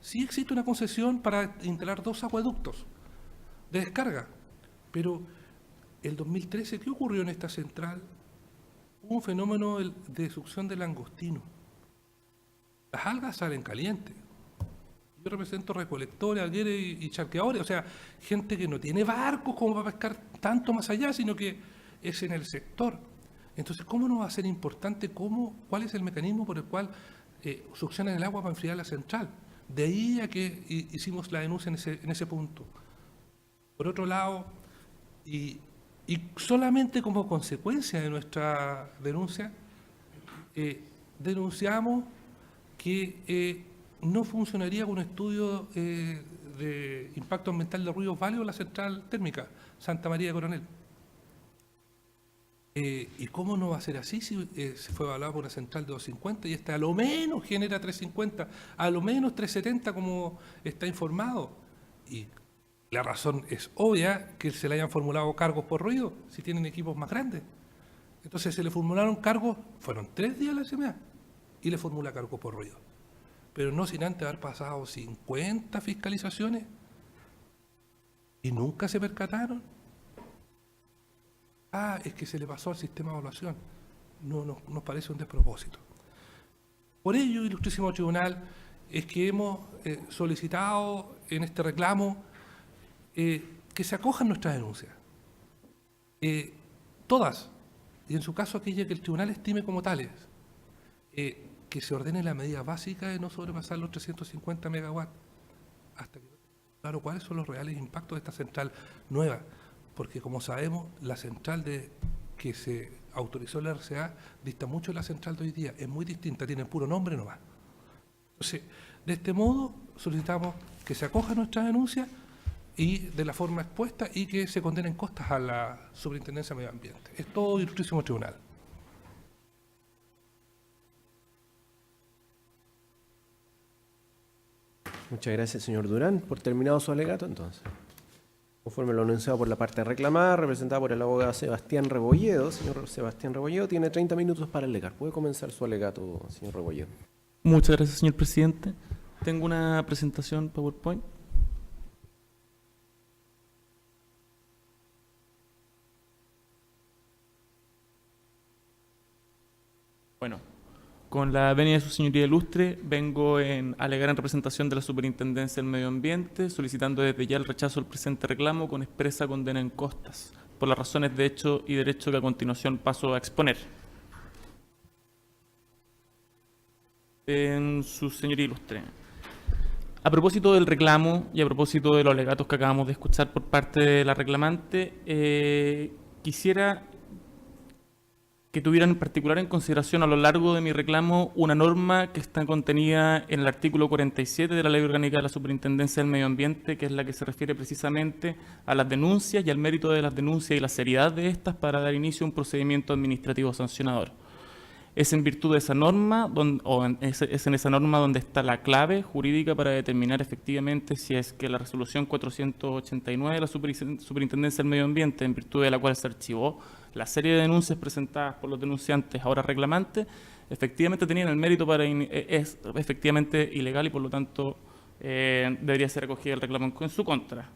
Sí existe una concesión para instalar 2 acueductos de descarga, pero el 2013, ¿qué ocurrió en esta central? Hubo un fenómeno de succión del langostino. Las algas salen calientes. Yo represento recolectores, algueres y charqueadores, o sea, gente que no tiene barcos como para pescar tanto más allá, sino que es en el sector. Entonces, ¿cómo no va a ser importante cuál es el mecanismo por el cual succionan el agua para enfriar la central? De ahí a que hicimos la denuncia en ese punto. Por otro lado, y solamente como consecuencia de nuestra denuncia, denunciamos que no funcionaría con un estudio de impacto ambiental de ruidos válidos la central térmica Santa María de Coronel. ¿Y cómo no va a ser así si se fue evaluado por una central de 250 y esta a lo menos genera 350, a lo menos 370 como está informado? Y la razón es obvia que se le hayan formulado cargos por ruido si tienen equipos más grandes. Entonces se le formularon cargos, fueron 3 días la SMA y le formula cargos por ruido. Pero no sin antes haber pasado 50 fiscalizaciones y nunca se percataron. Es que se le pasó al sistema de evaluación. Nos parece un despropósito. Por ello, ilustrísimo tribunal, es que hemos solicitado en este reclamo que se acojan nuestras denuncias. Todas, y en su caso aquella que el tribunal estime como tales, que se ordene la medida básica de no sobrepasar los 350 megawatts, hasta que claro cuáles son los reales impactos de esta central nueva. Porque como sabemos, la central que se autorizó la RCA dista mucho de la central de hoy día, es muy distinta, tiene el puro nombre nomás. Entonces, de este modo solicitamos que se acoja nuestra denuncia y de la forma expuesta y que se condenen costas a la Superintendencia de Medio Ambiente. Es todo, ilustrísimo tribunal. Muchas gracias, señor Durán. Por terminado su alegato, entonces. Conforme lo anunciado por la parte reclamada, representada por el abogado Sebastián Rebolledo. Señor Sebastián Rebolledo tiene 30 minutos para alegar. Puede comenzar su alegato, señor Rebolledo. Muchas gracias, señor presidente. Tengo una presentación PowerPoint. Bueno, con la venia de su señoría ilustre, vengo a alegar en representación de la Superintendencia del Medio Ambiente, solicitando desde ya el rechazo del presente reclamo con expresa condena en costas, por las razones de hecho y derecho que a continuación paso a exponer. En su señoría ilustre. A propósito del reclamo y a propósito de los alegatos que acabamos de escuchar por parte de la reclamante, quisiera que tuvieran en particular en consideración a lo largo de mi reclamo una norma que está contenida en el artículo 47 de la Ley Orgánica de la Superintendencia del Medio Ambiente, que es la que se refiere precisamente a las denuncias y al mérito de las denuncias y la seriedad de estas para dar inicio a un procedimiento administrativo sancionador. Es en virtud de esa norma, es en esa norma donde está la clave jurídica para determinar efectivamente si es que la resolución 489 de la Superintendencia del Medio Ambiente, en virtud de la cual se archivó la serie de denuncias presentadas por los denunciantes ahora reclamantes, efectivamente tenían el mérito es efectivamente ilegal y por lo tanto debería ser acogido el reclamo en su contra.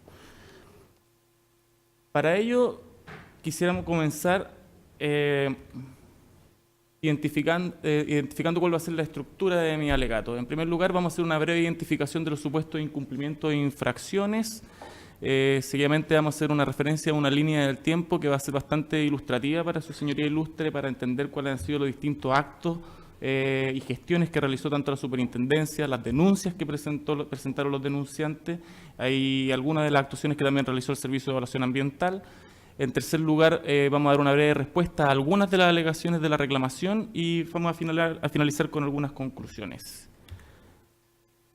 Para ello quisiéramos comenzar identificando cuál va a ser la estructura de mi alegato. En primer lugar, vamos a hacer una breve identificación de los supuestos incumplimientos e infracciones. Seguidamente vamos a hacer una referencia a una línea del tiempo que va a ser bastante ilustrativa para su señoría ilustre, para entender cuáles han sido los distintos actos y gestiones que realizó tanto la superintendencia, las denuncias que presentaron los denunciantes, hay algunas de las actuaciones que también realizó el Servicio de Evaluación Ambiental. En tercer lugar, vamos a dar una breve respuesta a algunas de las alegaciones de la reclamación y vamos a finalizar con algunas conclusiones.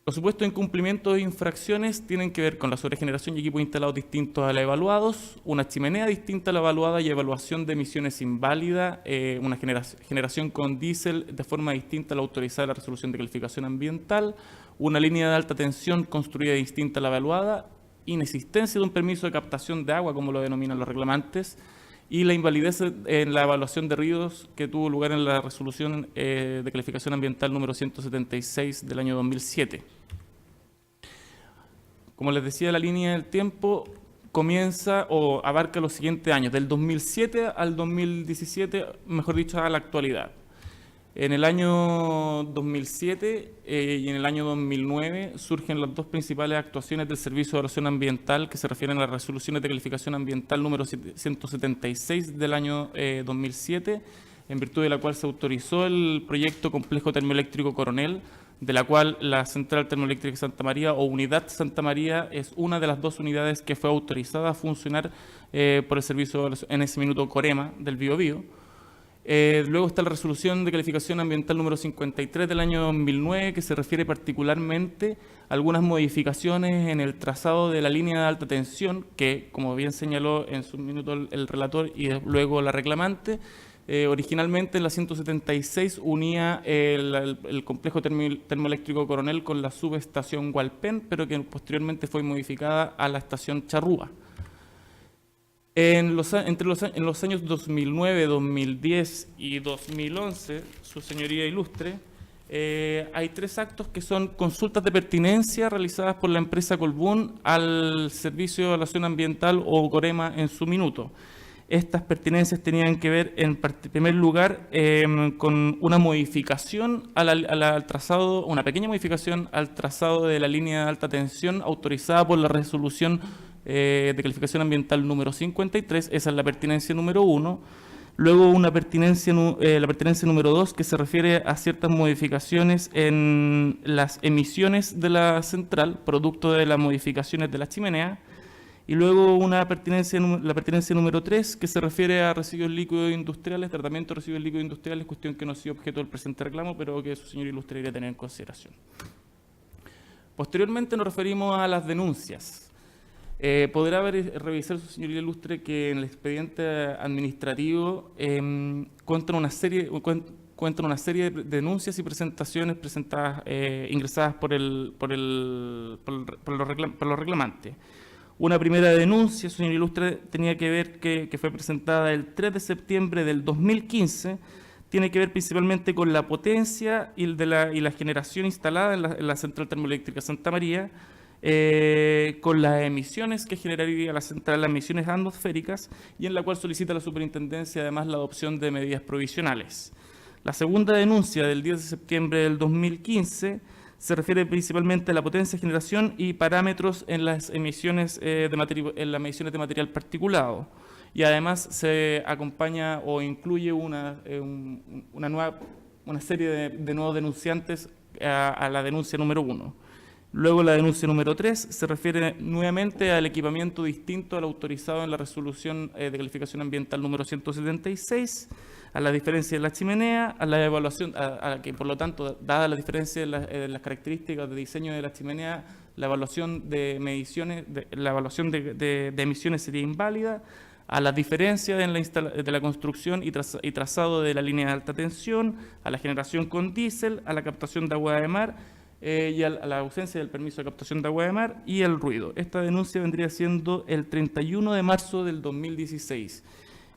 Los supuestos incumplimientos e infracciones tienen que ver con la sobregeneración y equipos instalados distintos a los evaluados, una chimenea distinta a la evaluada y evaluación de emisiones inválida, una generación con diésel de forma distinta a la autorizada de la resolución de calificación ambiental, una línea de alta tensión construida distinta a la evaluada, inexistencia de un permiso de captación de agua, como lo denominan los reclamantes, y la invalidez en la evaluación de ríos que tuvo lugar en la resolución de calificación ambiental número 176 del año 2007. Como les decía, la línea del tiempo comienza o abarca los siguientes años, del 2007 al 2017, mejor dicho, a la actualidad. En el año 2007 y en el año 2009 surgen las dos principales actuaciones del Servicio de Evaluación Ambiental que se refieren a las resoluciones de calificación ambiental número 176 del año 2007, en virtud de la cual se autorizó el proyecto Complejo Termoeléctrico Coronel, de la cual la Central Termoeléctrica Santa María o Unidad Santa María es una de las dos unidades que fue autorizada a funcionar por el servicio, en ese minuto, Corema del Biobío. Luego está la resolución de calificación ambiental número 53 del año 2009, que se refiere particularmente a algunas modificaciones en el trazado de la línea de alta tensión, que, como bien señaló en su minuto el relator y luego la reclamante, originalmente en la 176 unía el complejo termoeléctrico Coronel con la subestación Hualpén, pero que posteriormente fue modificada a la estación Charrúa. En los años 2009, 2010 y 2011, su señoría ilustre, hay 3 actos que son consultas de pertinencia realizadas por la empresa Colbún al Servicio de Evaluación Ambiental o Corema en su minuto. Estas pertinencias tenían que ver, en primer lugar, con una modificación al trazado, una pequeña modificación al trazado de la línea de alta tensión autorizada por la resolución de calificación ambiental número 53, esa es la pertinencia número 1. Luego la pertinencia número 2, que se refiere a ciertas modificaciones en las emisiones de la central, producto de las modificaciones de la chimenea. Y luego la pertinencia número 3, que se refiere a residuos líquidos industriales, tratamiento de residuos líquidos industriales, cuestión que no ha sido objeto del presente reclamo, pero que su señor ilustre debería tener en consideración. Posteriormente nos referimos a las denuncias. Podrá revisar su señoría ilustre que en el expediente administrativo cuenta una serie de denuncias y presentaciones ingresadas por los reclamantes. Una primera denuncia, señor ilustre, tenía que ver que fue presentada el 3 de septiembre del 2015, tiene que ver principalmente con la potencia y la generación instalada en la Central Termoeléctrica Santa María, con las emisiones que generaría la central, las emisiones atmosféricas, y en la cual solicita la superintendencia además la adopción de medidas provisionales. La segunda denuncia del 10 de septiembre del 2015 se refiere principalmente a la potencia de generación y parámetros en las emisiones de material particulado, y además se acompaña o incluye una serie de nuevos denunciantes a la denuncia número 1. Luego la denuncia número 3 se refiere nuevamente al equipamiento distinto al autorizado en la resolución de calificación ambiental número 176, a la diferencia de la chimenea, a la evaluación, a que por lo tanto, dada la diferencia de las características de diseño de la chimenea, la evaluación de mediciones, de emisiones sería inválida, a la diferencia de la construcción y trazado de la línea de alta tensión, a la generación con diésel, a la captación de agua de mar, y a la ausencia del permiso de captación de agua de mar y el ruido. Esta denuncia vendría siendo el 31 de marzo del 2016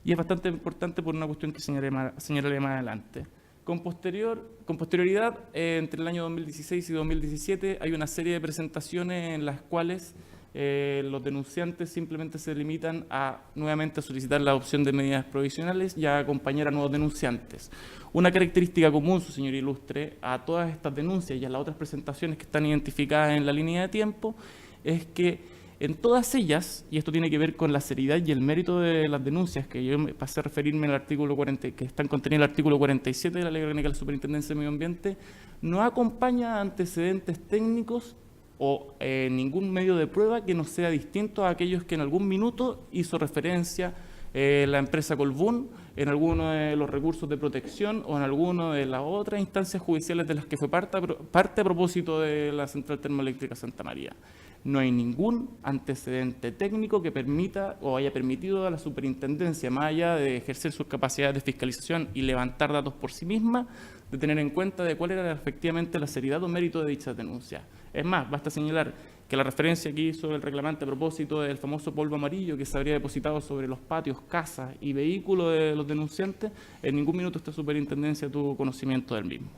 y es bastante importante por una cuestión que señalaré más adelante. Con posterioridad, entre el año 2016 y 2017 hay una serie de presentaciones en las cuales los denunciantes simplemente se limitan a nuevamente solicitar la adopción de medidas provisionales y a acompañar a nuevos denunciantes. Una característica común, su señor ilustre, a todas estas denuncias y a las otras presentaciones que están identificadas en la línea de tiempo es que en todas ellas, y esto tiene que ver con la seriedad y el mérito de las denuncias, que yo me pasé a referirme al artículo 40, que están contenidas en el artículo 47 de la Ley Orgánica de la Superintendencia de Medio Ambiente, no acompaña antecedentes técnicos o ningún medio de prueba que no sea distinto a aquellos que en algún minuto hizo referencia la empresa Colbún, en alguno de los recursos de protección o en alguna de las otras instancias judiciales de las que fue parte a propósito de la central termoeléctrica Santa María. No hay ningún antecedente técnico que permita o haya permitido a la superintendencia, más allá de ejercer sus capacidades de fiscalización y levantar datos por sí misma, de tener en cuenta de cuál era efectivamente la seriedad o mérito de dichas denuncias. Es más, basta señalar que la referencia que hizo el reclamante a propósito del famoso polvo amarillo que se habría depositado sobre los patios, casas y vehículos de los denunciantes, en ningún minuto esta superintendencia tuvo conocimiento del mismo.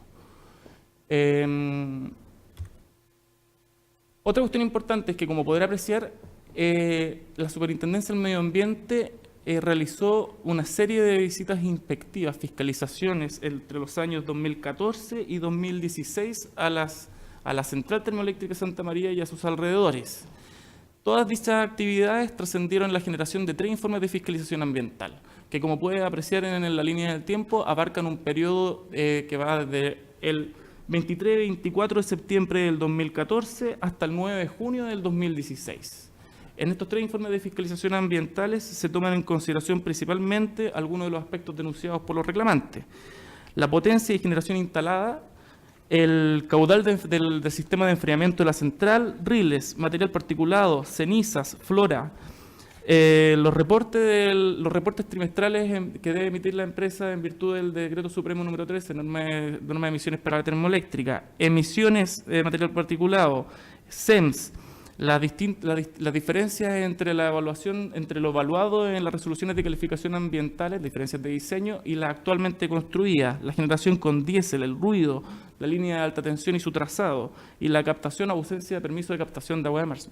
Otra cuestión importante es que, como podrá apreciar, la Superintendencia del Medio Ambiente realizó una serie de visitas inspectivas, fiscalizaciones entre los años 2014 y 2016 a la Central Termoeléctrica Santa María y a sus alrededores. Todas dichas actividades trascendieron la generación de 3 informes de fiscalización ambiental, que, como puede apreciar en la línea del tiempo, abarcan un periodo que va desde el 23-24 de septiembre del 2014 hasta el 9 de junio del 2016. En estos 3 informes de fiscalización ambientales se toman en consideración principalmente algunos de los aspectos denunciados por los reclamantes: la potencia y generación instalada, el caudal del sistema de enfriamiento de la central, riles, material particulado, cenizas, flora, los reportes trimestrales que debe emitir la empresa en virtud del Decreto Supremo número 13, norma de emisiones para la termoeléctrica, emisiones de material particulado, SEMS, las diferencias entre la evaluación, entre lo evaluado en las resoluciones de calificación ambientales, diferencias de diseño, y la actualmente construida, la generación con diésel, el ruido, la línea de alta tensión y su trazado, y la captación o ausencia de permiso de captación de agua de marzo.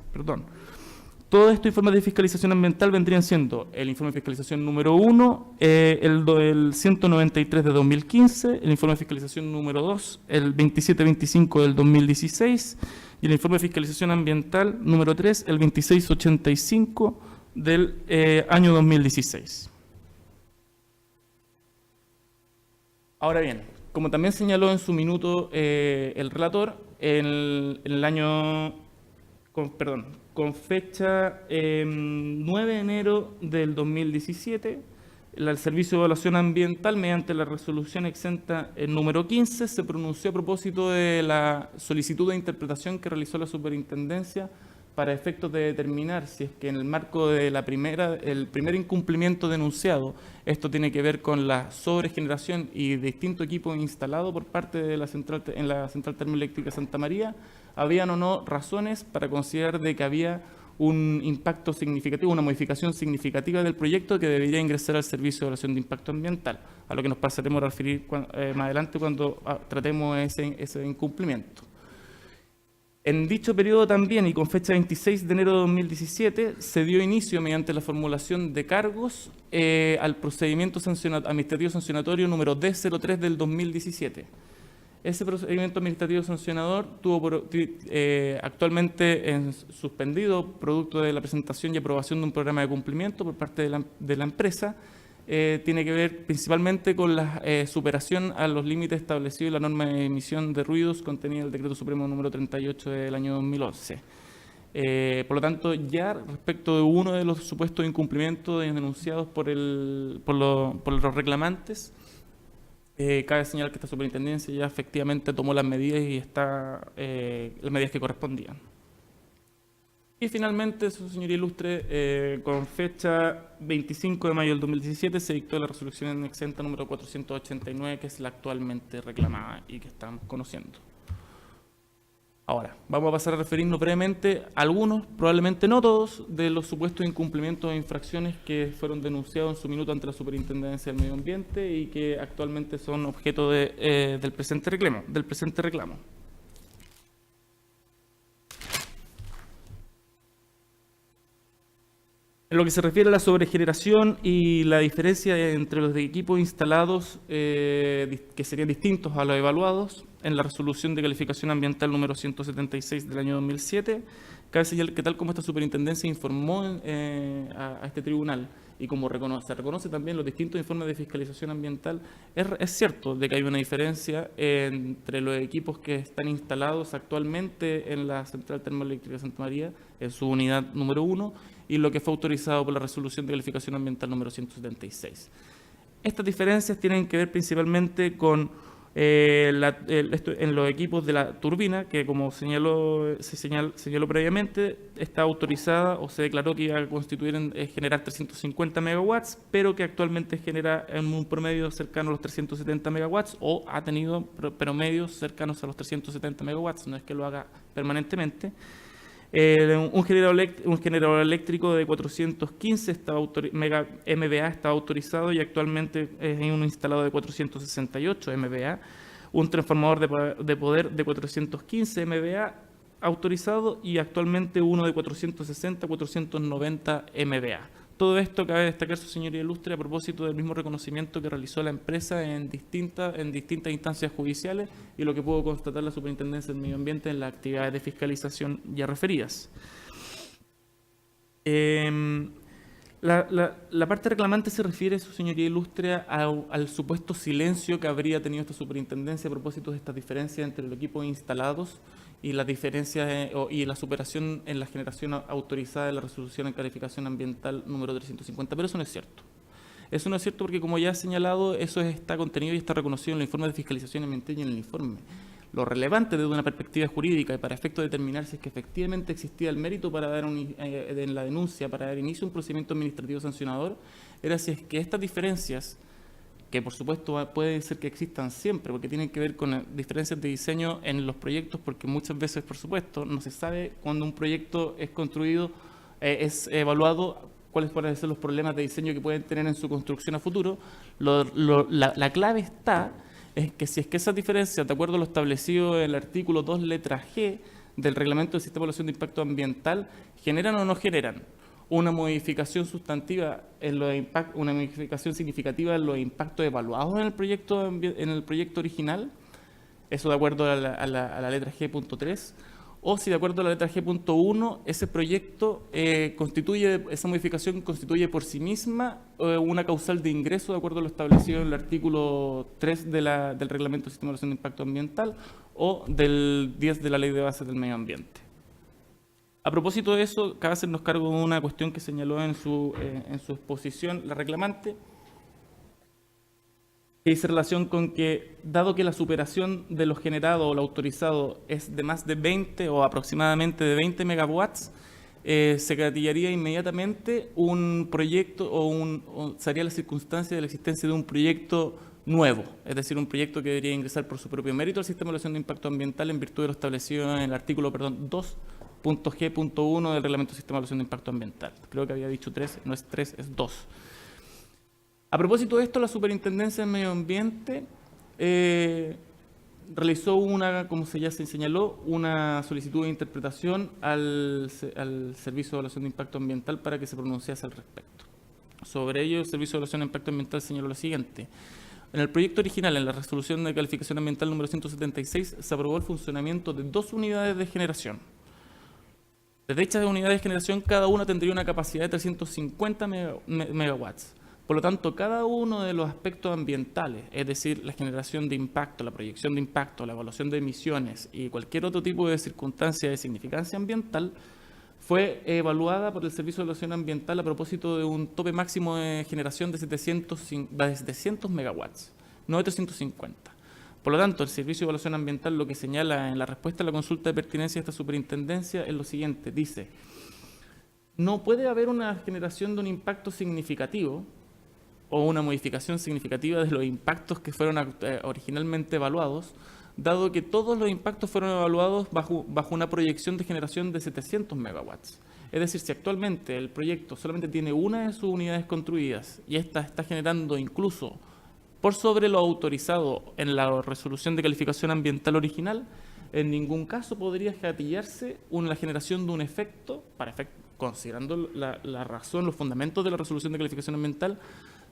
Todos estos informes de fiscalización ambiental vendrían siendo el informe de fiscalización número 1, el 193 de 2015, el informe de fiscalización número 2, el 2725 del 2016, y el informe de fiscalización ambiental número 3, el 2685 del año 2016. Ahora bien, como también señaló en su minuto el relator, en el año... con fecha 9 de enero del 2017, el Servicio de Evaluación Ambiental, mediante la resolución exenta número 15, se pronunció a propósito de la solicitud de interpretación que realizó la Superintendencia para efectos de determinar si es que en el marco de el primer incumplimiento denunciado, esto tiene que ver con la sobregeneración y distinto equipo instalado por parte de la central termoeléctrica Santa María, habían o no razones para considerar de que había un impacto significativo, una modificación significativa del proyecto que debería ingresar al Servicio de Evaluación de Impacto Ambiental, a lo que nos pasaremos a referir más adelante cuando tratemos ese incumplimiento. En dicho periodo también, y con fecha 26 de enero de 2017, se dio inicio, mediante la formulación de cargos, al procedimiento administrativo sancionatorio número D03 del 2017. Ese procedimiento administrativo sancionador tuvo actualmente suspendido, producto de la presentación y aprobación de un programa de cumplimiento por parte de la empresa. Tiene que ver principalmente con la superación a los límites establecidos en la norma de emisión de ruidos contenida en el Decreto Supremo número 38 del año 2011. Por lo tanto, ya respecto de uno de los supuestos incumplimientos denunciados por los reclamantes, cabe señalar que esta superintendencia ya efectivamente tomó las medidas y las medidas que correspondían. Y finalmente, su señoría ilustre, con fecha 25 de mayo del 2017 se dictó la resolución exenta número 489, que es la actualmente reclamada y que estamos conociendo. Ahora, vamos a pasar a referirnos brevemente a algunos, probablemente no todos, de los supuestos incumplimientos e infracciones que fueron denunciados en su minuto ante la Superintendencia del Medio Ambiente y que actualmente son objeto del presente reclamo. En lo que se refiere a la sobregeneración y la diferencia entre los equipos instalados, que serían distintos a los evaluados, en la resolución de calificación ambiental número 176 del año 2007, cabe señalar que tal como esta superintendencia informó a este tribunal y como se reconoce también en los distintos informes de fiscalización ambiental, es cierto de que hay una diferencia entre los equipos que están instalados actualmente en la Central Termoeléctrica de Santa María, en su unidad número 1, y lo que fue autorizado por la Resolución de Calificación Ambiental número 176. Estas diferencias tienen que ver principalmente con en los equipos de la turbina, que como señaló previamente, está autorizada o se declaró que iba a generar 350 megawatts, pero que actualmente genera en un promedio cercano a los 370 megawatts, o ha tenido promedios cercanos a los 370 megawatts, no es que lo haga permanentemente. Un generador eléctrico de 415 MVA estaba autorizado y actualmente hay uno instalado de 468 MVA. Un transformador de poder de 415 MVA autorizado y actualmente uno de 460-490 MVA. Todo esto cabe destacar, su señoría ilustre, a propósito del mismo reconocimiento que realizó la empresa en distintas instancias judiciales y lo que pudo constatar la Superintendencia del Medio Ambiente en las actividades de fiscalización ya referidas. La parte reclamante se refiere, su señoría ilustre, al supuesto silencio que habría tenido esta superintendencia a propósito de estas diferencias entre los equipos instalados y las diferencias y la superación en la generación autorizada de la resolución en calificación ambiental número 350, pero eso no es cierto. Eso no es cierto porque, como ya he señalado, eso está contenido y está reconocido en el informe de fiscalización ambiental y en el informe. Lo relevante desde una perspectiva jurídica y para efecto de determinar si es que efectivamente existía el mérito para dar en la denuncia, para dar inicio a un procedimiento administrativo sancionador, era si es que estas diferencias, que por supuesto puede ser que existan siempre, porque tienen que ver con diferencias de diseño en los proyectos, porque muchas veces, por supuesto, no se sabe cuando un proyecto es construido, es evaluado, cuáles pueden ser los problemas de diseño que pueden tener en su construcción a futuro. La clave es que si es que esas diferencias, de acuerdo a lo establecido en el artículo 2, letra G, del Reglamento del Sistema de Evaluación de Impacto Ambiental, generan o no generan una modificación sustantiva una modificación significativa en los impactos evaluados en el proyecto original, eso de acuerdo a la letra G.3, o si de acuerdo a la letra G.1 ese proyecto esa modificación constituye por sí misma una causal de ingreso de acuerdo a lo establecido en el artículo 3 del Reglamento del Sistema de Evaluación de Impacto Ambiental o del 10 de la Ley de Bases del Medio Ambiente. A propósito de eso, cabe hacernos cargo de una cuestión que señaló en su exposición la reclamante, que dice relación con que, dado que la superación de lo generado o lo autorizado es de más de 20 o aproximadamente de 20 megawatts, se gatillaría inmediatamente un proyecto o se haría la circunstancia de la existencia de un proyecto nuevo, es decir, un proyecto que debería ingresar por su propio mérito al Sistema de Evaluación de Impacto Ambiental en virtud de lo establecido en el artículo 2.G.1 del Reglamento del Sistema de Evaluación de Impacto Ambiental. Creo que había dicho 3, no es 3, es 2. A propósito de esto, la Superintendencia del Medio Ambiente realizó como ya se señaló, una solicitud de interpretación al Servicio de Evaluación de Impacto Ambiental para que se pronunciase al respecto. Sobre ello, el Servicio de Evaluación de Impacto Ambiental señaló lo siguiente. En el proyecto original, en la Resolución de Calificación Ambiental número 176, se aprobó el funcionamiento de 2 unidades de generación. De dichas unidades de generación, cada una tendría una capacidad de 350 megawatts. Por lo tanto, cada uno de los aspectos ambientales, es decir, la generación de impacto, la proyección de impacto, la evaluación de emisiones y cualquier otro tipo de circunstancia de significancia ambiental, fue evaluada por el Servicio de Evaluación Ambiental a propósito de un tope máximo de generación de 700 megawatts, no de 350. Por lo tanto, el Servicio de Evaluación Ambiental lo que señala en la respuesta a la consulta de pertinencia de esta superintendencia es lo siguiente, dice: no puede haber una generación de un impacto significativo o una modificación significativa de los impactos que fueron originalmente evaluados, dado que todos los impactos fueron evaluados bajo una proyección de generación de 700 megawatts. Es decir, si actualmente el proyecto solamente tiene una de sus unidades construidas y esta está generando incluso por sobre lo autorizado en la resolución de calificación ambiental original, en ningún caso podría gatillarse la generación de un efecto, considerando la razón, los fundamentos de la resolución de calificación ambiental,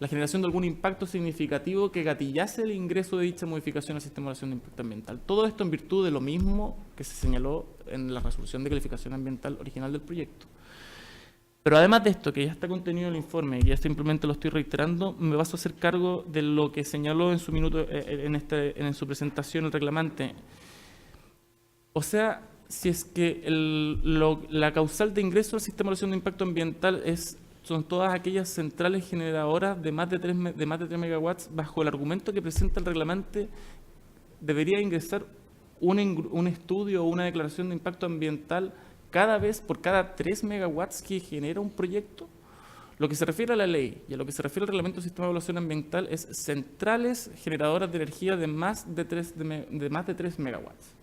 la generación de algún impacto significativo que gatillase el ingreso de dicha modificación al sistema de evaluación de impacto ambiental. Todo esto en virtud de lo mismo que se señaló en la resolución de calificación ambiental original del proyecto. Pero además de esto, que ya está contenido en el informe, y ya simplemente lo estoy reiterando, me paso a hacer cargo de lo que señaló en su minuto, en su presentación el reclamante. O sea, si es que la causal de ingreso al sistema de evaluación de impacto ambiental son todas aquellas centrales generadoras de más de 3 megawatts, bajo el argumento que presenta el reclamante, debería ingresar un estudio o una declaración de impacto ambiental por cada 3 megawatts que genera un proyecto. Lo que se refiere a la ley y a lo que se refiere al reglamento del sistema de evaluación ambiental es centrales generadoras de energía de más de 3 megawatts.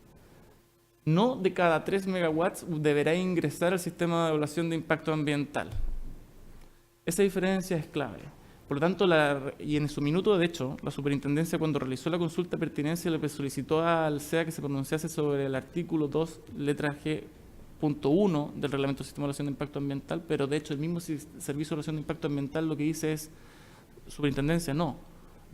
No de cada 3 megawatts deberá ingresar al sistema de evaluación de impacto ambiental. Esa diferencia es clave. Por lo tanto, y en su minuto, de hecho, la superintendencia, cuando realizó la consulta de pertinencia, le solicitó al SEA que se pronunciase sobre el artículo 2, letra G.1 del reglamento del sistema de evaluación de impacto ambiental, pero de hecho el mismo servicio de evaluación de impacto ambiental lo que dice es, superintendencia, no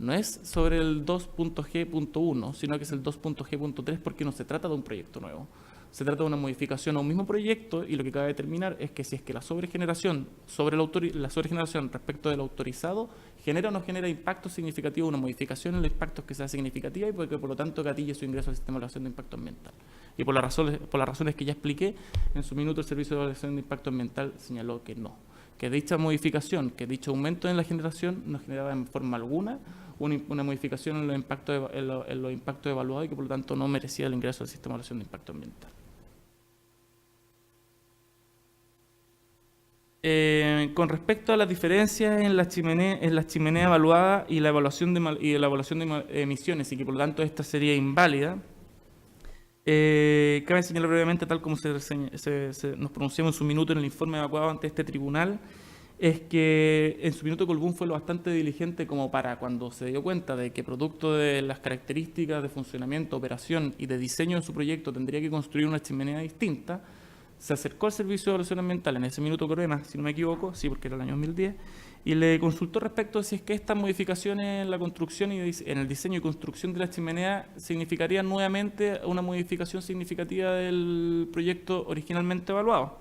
es sobre el 2.G.1, sino que es el 2.G.3, porque no se trata de un proyecto nuevo. Se trata de una modificación a un mismo proyecto, y lo que cabe determinar es que si es que la sobregeneración respecto del autorizado genera o no genera impacto significativo, una modificación en los impactos que sea significativa, y porque por lo tanto gatille su ingreso al sistema de evaluación de impacto ambiental. Y por las razones que ya expliqué, en su minuto el Servicio de Evaluación de Impacto Ambiental señaló que no, que dicha modificación, que dicho aumento en la generación no generaba en forma alguna una modificación en los impactos evaluados, y que por lo tanto no merecía el ingreso al sistema de evaluación de impacto ambiental. Con respecto a las diferencias en la chimenea evaluada y la evaluación de emisiones, y que por lo tanto esta sería inválida, cabe señalar brevemente, tal como nos pronunciamos en su minuto en el informe evacuado ante este tribunal, es que en su minuto Colbún fue lo bastante diligente como para, cuando se dio cuenta de que producto de las características de funcionamiento, operación y de diseño de su proyecto tendría que construir una chimenea distinta, se acercó al Servicio de Evaluación Ambiental, en ese minuto Corema, si no me equivoco, sí, porque era el año 2010, y le consultó respecto a si es que estas modificaciones en la construcción y en el diseño y construcción de la chimenea significarían nuevamente una modificación significativa del proyecto originalmente evaluado.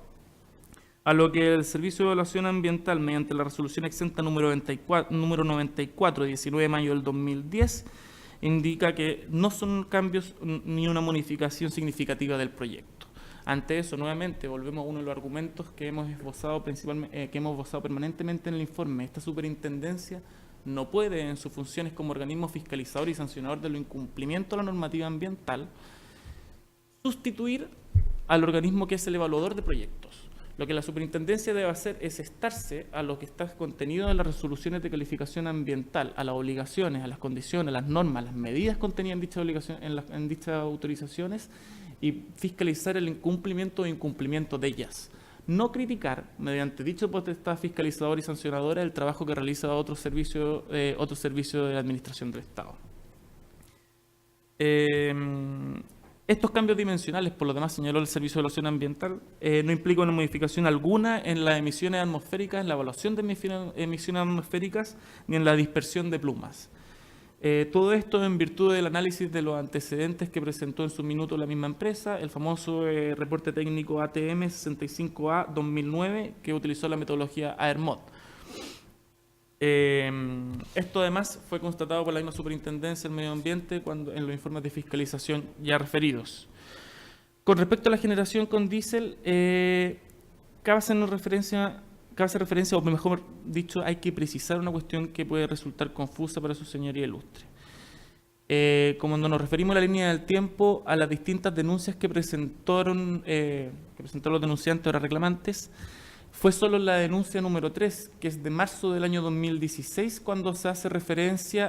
A lo que el Servicio de Evaluación Ambiental, mediante la resolución exenta número 94 de 19 de mayo del 2010, indica que no son cambios ni una modificación significativa del proyecto. Ante eso, nuevamente, volvemos a uno de los argumentos que hemos esbozado permanentemente en el informe. Esta superintendencia no puede, en sus funciones como organismo fiscalizador y sancionador de lo incumplimiento de la normativa ambiental, sustituir al organismo que es el evaluador de proyectos. Lo que la superintendencia debe hacer es estarse a lo que está contenido en las resoluciones de calificación ambiental, a las obligaciones, a las condiciones, a las normas, a las medidas contenidas en dichas autorizaciones, y fiscalizar el incumplimiento o incumplimiento de ellas. No criticar, mediante dicho potestad fiscalizadora y sancionadora, el trabajo que realiza otro servicio de la Administración del Estado. Estos cambios dimensionales, por lo demás, señaló el Servicio de Evaluación Ambiental, no implican una modificación alguna en las emisiones atmosféricas, en la evaluación de emisiones atmosféricas, ni en la dispersión de plumas. Todo esto en virtud del análisis de los antecedentes que presentó en su minuto la misma empresa, el famoso reporte técnico ATM 65A 2009, que utilizó la metodología AERMOD. Esto además fue constatado por la misma Superintendencia del Medio Ambiente en los informes de fiscalización ya referidos. Con respecto a la generación con diésel, cabe hacer referencia, o mejor dicho, hay que precisar una cuestión que puede resultar confusa para su señoría ilustre. Como nos referimos a la línea del tiempo, a las distintas denuncias que presentaron los denunciantes o reclamantes, fue solo la denuncia número 3, que es de marzo del año 2016, cuando se hace referencia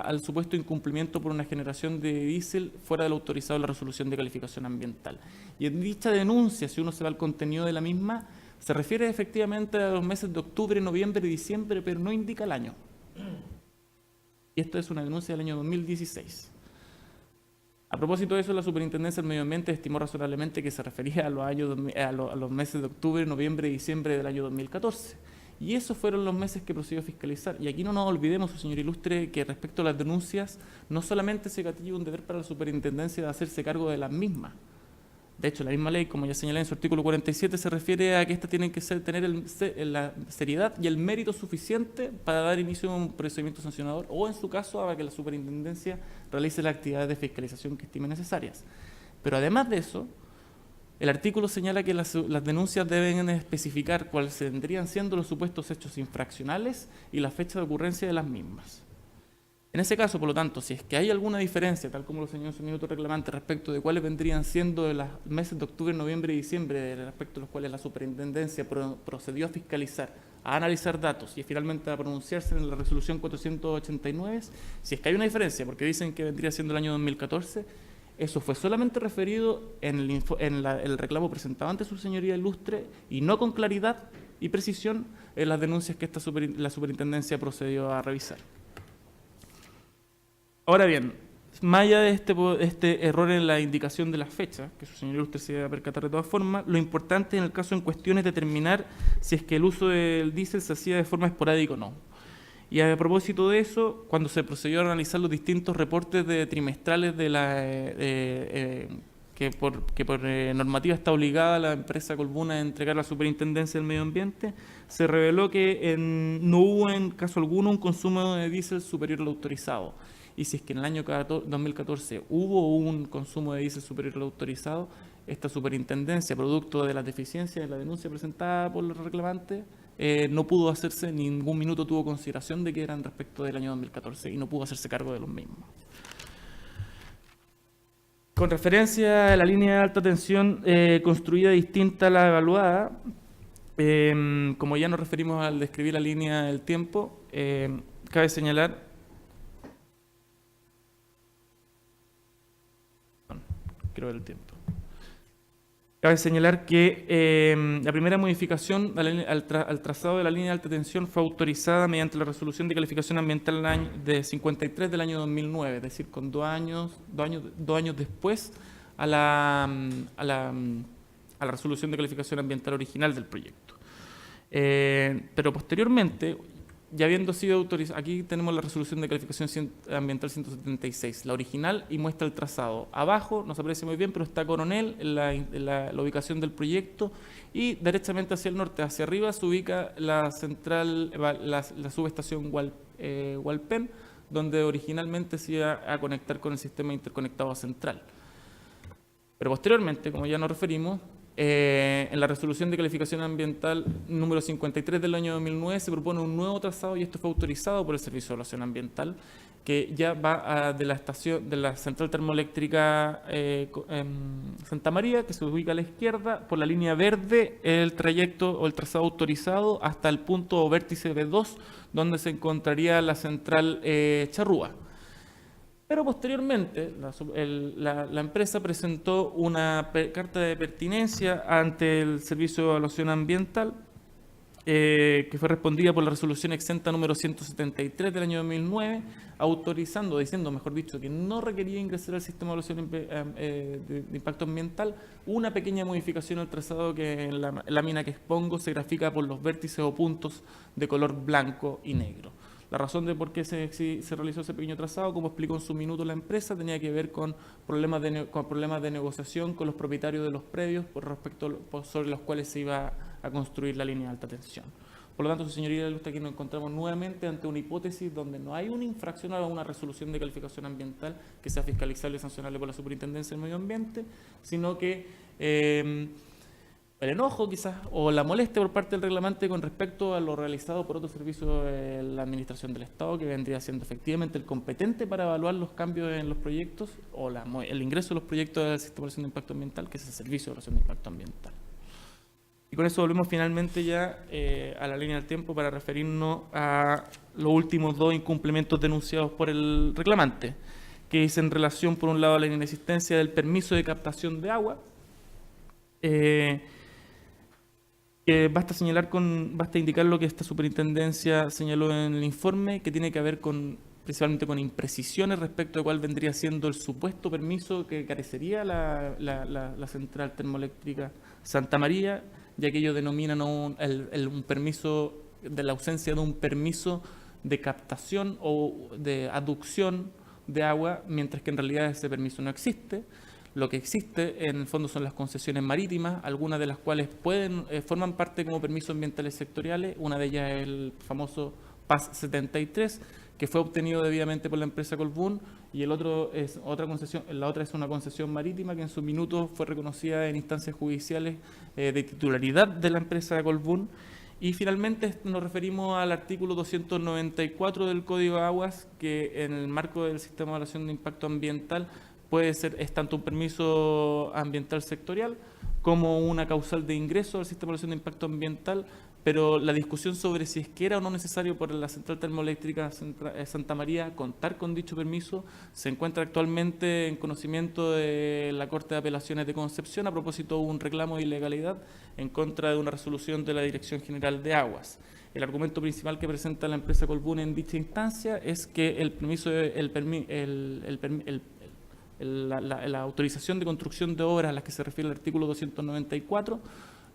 al supuesto incumplimiento por una generación de diésel fuera del autorizado de la resolución de calificación ambiental. Y en dicha denuncia, si uno se va al contenido de la misma, se refiere efectivamente a los meses de octubre, noviembre y diciembre, pero no indica el año. Y esto es una denuncia del año 2016. A propósito de eso, la Superintendencia del Medio Ambiente estimó razonablemente que se refería a los meses de octubre, noviembre y diciembre del año 2014. Y esos fueron los meses que procedió a fiscalizar. Y aquí no nos olvidemos, señor ilustre, que respecto a las denuncias, no solamente se gatilla un deber para la Superintendencia de hacerse cargo de las mismas. De hecho, la misma ley, como ya señalé en su artículo 47, se refiere a que éstas tienen que tener la seriedad y el mérito suficiente para dar inicio a un procedimiento sancionador o, en su caso, a que la superintendencia realice las actividades de fiscalización que estime necesarias. Pero además de eso, el artículo señala que las denuncias deben especificar cuáles vendrían siendo los supuestos hechos infraccionales y la fecha de ocurrencia de las mismas. En ese caso, por lo tanto, si es que hay alguna diferencia, tal como lo señaló en su minuto reclamante, respecto de cuáles vendrían siendo los meses de octubre, noviembre y diciembre, respecto a los cuales la superintendencia procedió a fiscalizar, a analizar datos y finalmente a pronunciarse en la resolución 489, si es que hay una diferencia, porque dicen que vendría siendo el año 2014, eso fue solamente referido en el reclamo presentado ante su señoría ilustre y no con claridad y precisión en las denuncias que la superintendencia procedió a revisar. Ahora bien, más allá de este error en la indicación de las fechas, que su señor ilustre se va a percatar de todas formas, lo importante en el caso en cuestión es determinar si es que el uso del diésel se hacía de forma esporádica o no. Y a propósito de eso, cuando se procedió a analizar los distintos reportes trimestrales que por normativa está obligada la empresa Colbún a entregar a la Superintendencia del Medio Ambiente, se reveló que no hubo en caso alguno un consumo de diésel superior al autorizado. Y si es que en el año 2014 hubo un consumo de diésel superior al autorizado, esta superintendencia, producto de las deficiencias de la denuncia presentada por los reclamantes, no pudo hacerse, ningún minuto tuvo consideración de que eran respecto del año 2014 y no pudo hacerse cargo de los mismos. Con referencia a la línea de alta tensión construida distinta a la evaluada, como ya nos referimos al describir la línea del tiempo, cabe señalar que la primera modificación al trazado de la línea de alta tensión fue autorizada mediante la resolución de calificación ambiental de 53 del año 2009, es decir, con dos años después a la resolución de calificación ambiental original del proyecto. Pero posteriormente, ya habiendo sido autorizado, aquí tenemos la resolución de calificación ambiental 176, la original, y muestra el trazado. Abajo, no se aprecia muy bien, pero está Coronel en la ubicación del proyecto, y derechamente hacia el norte, hacia arriba, se ubica la central, la subestación Hualpén, donde originalmente se iba a conectar con el sistema interconectado central. Pero posteriormente, como ya nos referimos, en la resolución de calificación ambiental número 53 del año 2009 se propone un nuevo trazado y esto fue autorizado por el Servicio de Evaluación Ambiental, que ya va de la central termoeléctrica Santa María, que se ubica a la izquierda, por la línea verde, el trayecto o el trazado autorizado hasta el punto o vértice B2, donde se encontraría la central Charrúa. Pero posteriormente, la empresa presentó una carta de pertinencia ante el Servicio de Evaluación Ambiental, que fue respondida por la resolución exenta número 173 del año 2009, diciendo, mejor dicho, que no requería ingresar al sistema de evaluación de impacto ambiental una pequeña modificación al trazado que en la lámina que expongo se grafica por los vértices o puntos de color blanco y negro. La razón de por qué se realizó ese pequeño trazado, como explicó en su minuto la empresa, tenía que ver con problemas de negociación con los propietarios de los predios sobre los cuales se iba a construir la línea de alta tensión. Por lo tanto, su señoría ilustre, aquí nos encontramos nuevamente ante una hipótesis donde no hay una infracción a una resolución de calificación ambiental que sea fiscalizable y sancionable por la Superintendencia del Medio Ambiente, sino que el enojo quizás o la molestia por parte del reclamante con respecto a lo realizado por otro servicio de la Administración del Estado, que vendría siendo efectivamente el competente para evaluar los cambios en los proyectos o el ingreso de los proyectos del sistema de evaluación de impacto ambiental, que es el Servicio de Evaluación de Impacto Ambiental. Y con eso volvemos finalmente ya a la línea del tiempo para referirnos a los últimos dos incumplimientos denunciados por el reclamante, que es en relación, por un lado, a la inexistencia del permiso de captación de agua, que basta indicar lo que esta superintendencia señaló en el informe, que tiene que ver principalmente con imprecisiones respecto a cuál vendría siendo el supuesto permiso que carecería la central termoeléctrica Santa María, ya que ellos denominan un permiso de la ausencia de un permiso de captación o de aducción de agua, mientras que en realidad ese permiso no existe. Lo que existe en el fondo son las concesiones marítimas, algunas de las cuales forman parte como permisos ambientales sectoriales. Una de ellas es el famoso PAS 73, que fue obtenido debidamente por la empresa Colbún, y el otro es otra concesión, la otra es una concesión marítima que en su minuto fue reconocida en instancias judiciales de titularidad de la empresa Colbún. Y finalmente nos referimos al artículo 294 del Código de Aguas, que en el marco del sistema de evaluación de impacto ambiental es tanto un permiso ambiental sectorial como una causal de ingreso al sistema de evaluación de impacto ambiental, pero la discusión sobre si es que era o no necesario por la central termoeléctrica Santa María contar con dicho permiso se encuentra actualmente en conocimiento de la Corte de Apelaciones de Concepción. A propósito, hubo un reclamo de ilegalidad en contra de una resolución de la Dirección General de Aguas. El argumento principal que presenta la empresa Colbún en dicha instancia es que el permiso, la autorización de construcción de obras a las que se refiere el artículo 294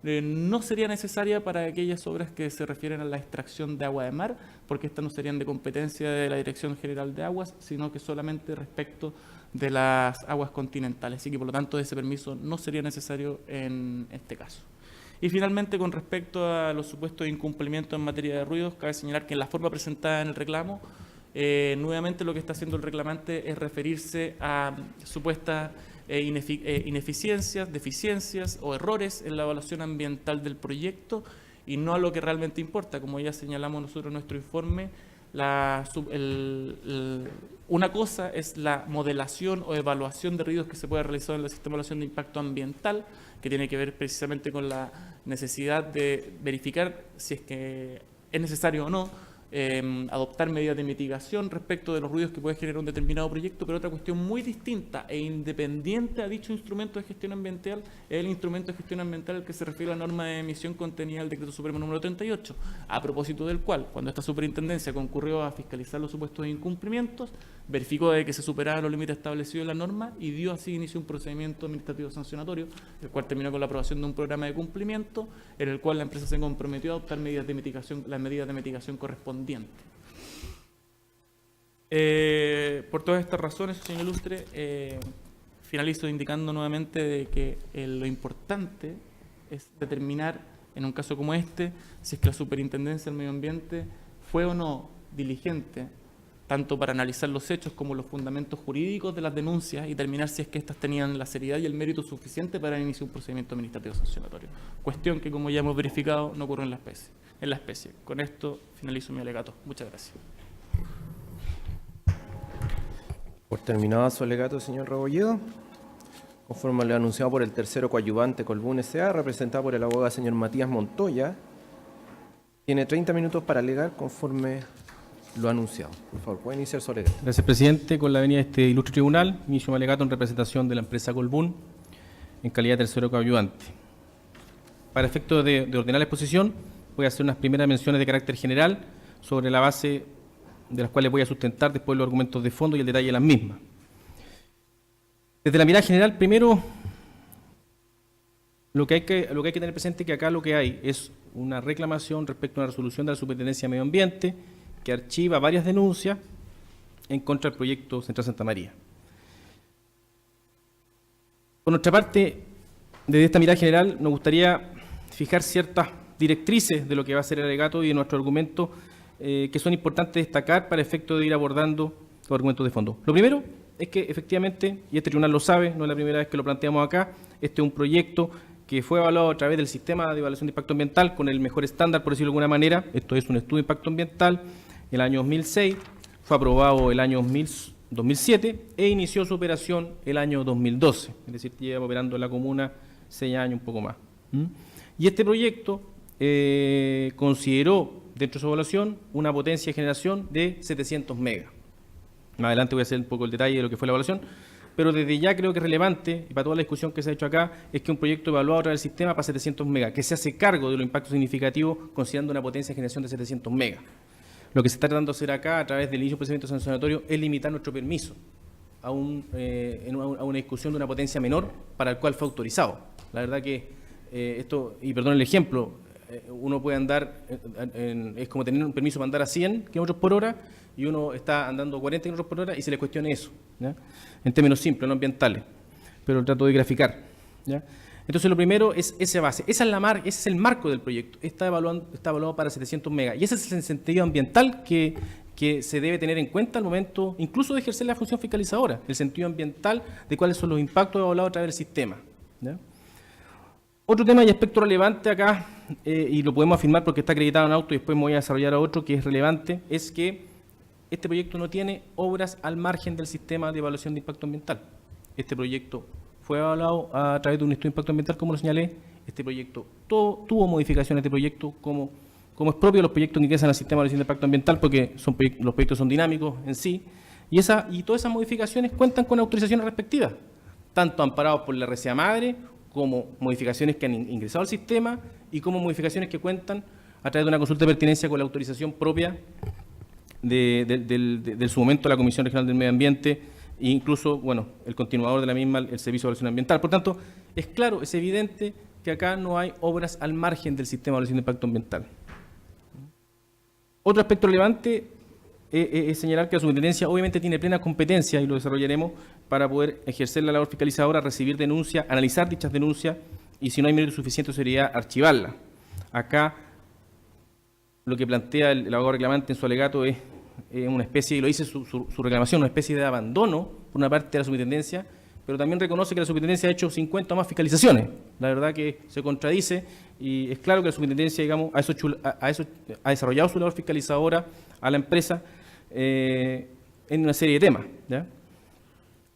no sería necesaria para aquellas obras que se refieren a la extracción de agua de mar, porque estas no serían de competencia de la Dirección General de Aguas, sino que solamente respecto de las aguas continentales. Así que, por lo tanto, ese permiso no sería necesario en este caso. Y finalmente, con respecto a los supuestos incumplimientos en materia de ruidos, cabe señalar que en la forma presentada en el reclamo, nuevamente lo que está haciendo el reclamante es referirse a supuestas ineficiencias, deficiencias o errores en la evaluación ambiental del proyecto y no a lo que realmente importa. Como ya señalamos nosotros en nuestro informe, una cosa es la modelación o evaluación de ruidos que se puede realizar en el sistema de evaluación de impacto ambiental, que tiene que ver precisamente con la necesidad de verificar si es que es necesario o no adoptar medidas de mitigación respecto de los ruidos que puede generar un determinado proyecto, pero otra cuestión muy distinta e independiente a dicho instrumento de gestión ambiental es el instrumento de gestión ambiental al que se refiere a la norma de emisión contenida en el Decreto Supremo número 38, a propósito del cual, cuando esta superintendencia concurrió a fiscalizar los supuestos incumplimientos, verificó de que se superaban los límites establecidos en la norma y dio así inicio a un procedimiento administrativo sancionatorio, el cual terminó con la aprobación de un programa de cumplimiento en el cual la empresa se comprometió a adoptar medidas de mitigación, las medidas de mitigación correspondientes. Por todas estas razones, señor Ilustre, finalizo indicando nuevamente de que lo importante es determinar, en un caso como este, si es que la Superintendencia del Medio Ambiente fue o no diligente, tanto para analizar los hechos como los fundamentos jurídicos de las denuncias y determinar si es que éstas tenían la seriedad y el mérito suficiente para iniciar un procedimiento administrativo sancionatorio. Cuestión que, como ya hemos verificado, no ocurre en la especie. Con esto finalizo mi alegato. Muchas gracias. Por terminado su alegato, señor Rebolledo, conforme a lo anunciado por el tercero coadyuvante Colbún S.A., representado por el abogado señor Matías Montoya, tiene 30 minutos para alegar conforme lo anunciado. Por favor, puede iniciar su alegato. Gracias, presidente. Con la venida de este ilustre tribunal, inicio mi alegato en representación de la empresa Colbún, en calidad de tercero coadyuvante. Para efecto de ordenar la exposición, voy a hacer unas primeras menciones de carácter general sobre la base de las cuales voy a sustentar después los argumentos de fondo y el detalle de las mismas. Desde la mirada general, primero, lo que hay que tener presente es que acá lo que hay es una reclamación respecto a una resolución de la Superintendencia de Medio Ambiente que archiva varias denuncias en contra del proyecto Central Santa María. Por nuestra parte, desde esta mirada general, nos gustaría fijar ciertas directrices de lo que va a ser el alegato y de nuestro argumento que son importantes destacar para efecto de ir abordando los argumentos de fondo. Lo primero es que efectivamente, y este tribunal lo sabe, no es la primera vez que lo planteamos acá, este es un proyecto que fue evaluado a través del sistema de evaluación de impacto ambiental con el mejor estándar, por decirlo de alguna manera. Esto es un estudio de impacto ambiental el año 2006, fue aprobado el año 2007 e inició su operación el año 2012, es decir, lleva operando en la comuna 6 años, un poco más. Y este proyecto consideró dentro de su evaluación una potencia de generación de 700 megas. Más adelante voy a hacer un poco el detalle de lo que fue la evaluación, pero desde ya creo que es relevante, y para toda la discusión que se ha hecho acá, es que un proyecto evaluado a través del sistema para 700 megas, que se hace cargo de los impactos significativos considerando una potencia de generación de 700 megas. Lo que se está tratando de hacer acá, a través del inicio de un procedimiento sancionatorio, es limitar nuestro permiso a una discusión de una potencia menor para el cual fue autorizado. La verdad que esto, y perdón el ejemplo, uno puede andar, es como tener un permiso para andar a 100 km por hora y uno está andando a 40 km por hora y se le cuestiona eso, ¿ya? En términos simples, no ambientales. pero trato de graficar, ¿ya? Entonces lo primero es esa base, ese es el marco del proyecto, está evaluado para 700 megas, y ese es el sentido ambiental que se debe tener en cuenta al momento, incluso de ejercer la función fiscalizadora, el sentido ambiental de cuáles son los impactos evaluados a través del sistema, ¿ya? Otro tema y aspecto relevante acá, y lo podemos afirmar porque está acreditado en auto y después me voy a desarrollar a otro que es relevante, es que este proyecto no tiene obras al margen del sistema de evaluación de impacto ambiental. Este proyecto fue evaluado a través de un estudio de impacto ambiental, como lo señalé. Este proyecto tuvo modificaciones de proyecto, como es propio de los proyectos que ingresan al sistema de evaluación de impacto ambiental, porque los proyectos son dinámicos en sí, y todas esas modificaciones cuentan con autorizaciones respectivas, tanto amparados por la RCA madre, como modificaciones que han ingresado al sistema y como modificaciones que cuentan a través de una consulta de pertinencia con la autorización propia de su momento la Comisión Regional del Medio Ambiente e incluso, bueno, el continuador de la misma, el Servicio de Evaluación Ambiental. Por tanto, es claro, es evidente que acá no hay obras al margen del sistema de evaluación de impacto ambiental. Otro aspecto relevante es señalar que la Superintendencia obviamente tiene plena competencia, y lo desarrollaremos, para poder ejercer la labor fiscalizadora, recibir denuncias, analizar dichas denuncias y, si no hay mérito suficiente o seriedad, archivarla. Acá lo que plantea el abogado reclamante en su alegato es una especie, y lo dice su reclamación, una especie de abandono por una parte de la Superintendencia, pero también reconoce que la Superintendencia ha hecho 50 o más fiscalizaciones. La verdad que se contradice, y es claro que la Superintendencia, digamos, ha desarrollado su labor fiscalizadora a la empresa en una serie de temas, ¿ya?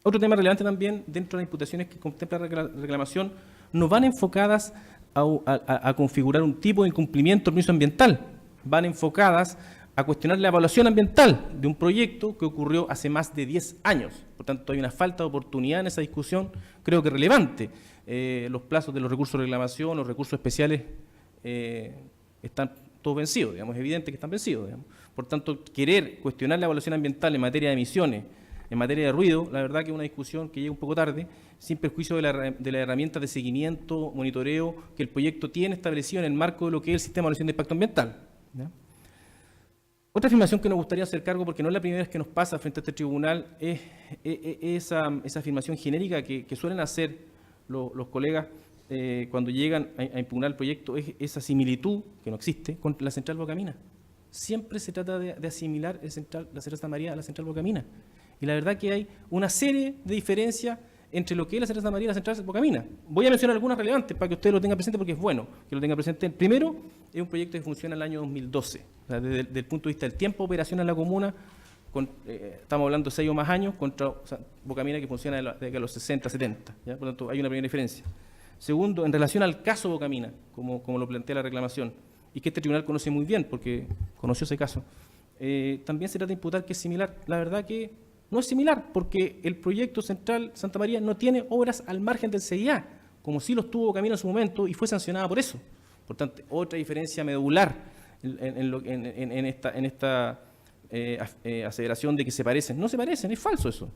Otro tema relevante también, dentro de las imputaciones que contempla la reclamación, no van enfocadas a configurar un tipo de incumplimiento del permiso ambiental, van enfocadas a cuestionar la evaluación ambiental de un proyecto que ocurrió hace más de 10 años. Por tanto, hay una falta de oportunidad en esa discusión, creo que relevante. Los plazos de los recursos de reclamación, los recursos especiales, están todos vencidos, digamos, es evidente que están vencidos, digamos. Por tanto, querer cuestionar la evaluación ambiental en materia de emisiones, en materia de ruido, la verdad que es una discusión que llega un poco tarde, sin perjuicio de la herramienta de seguimiento, monitoreo que el proyecto tiene establecido en el marco de lo que es el sistema de evaluación de impacto ambiental, ¿ya? Otra afirmación que nos gustaría hacer cargo, porque no es la primera vez que nos pasa frente a este tribunal, es esa afirmación genérica que suelen hacer los colegas cuando llegan a impugnar el proyecto, es esa similitud, que no existe, con la Central Bocamina. Siempre se trata de asimilar la Central Santa María a la Central Bocamina. Y la verdad que hay una serie de diferencias entre lo que es la Central Santa María y la Central Bocamina. Voy a mencionar algunas relevantes para que usted lo tenga presente, porque es bueno que lo tenga presente. Primero, es un proyecto que funciona en el año 2012. O sea, desde el punto de vista del tiempo de operación en la comuna, estamos hablando de 6 o más años, contra Bocamina, que funciona desde los 60, 70. ¿Ya? Por tanto, hay una primera diferencia. Segundo, en relación al caso Bocamina, como lo plantea la reclamación, y que este tribunal conoce muy bien, porque conoció ese caso, también se trata de imputar que es similar. La verdad que no es similar, porque el proyecto Central Santa María no tiene obras al margen del CIA, como sí los tuvo Bocamina en su momento, y fue sancionada por eso. Por tanto, otra diferencia medular en esta aseveración de que se parecen. No se parecen, es falso eso.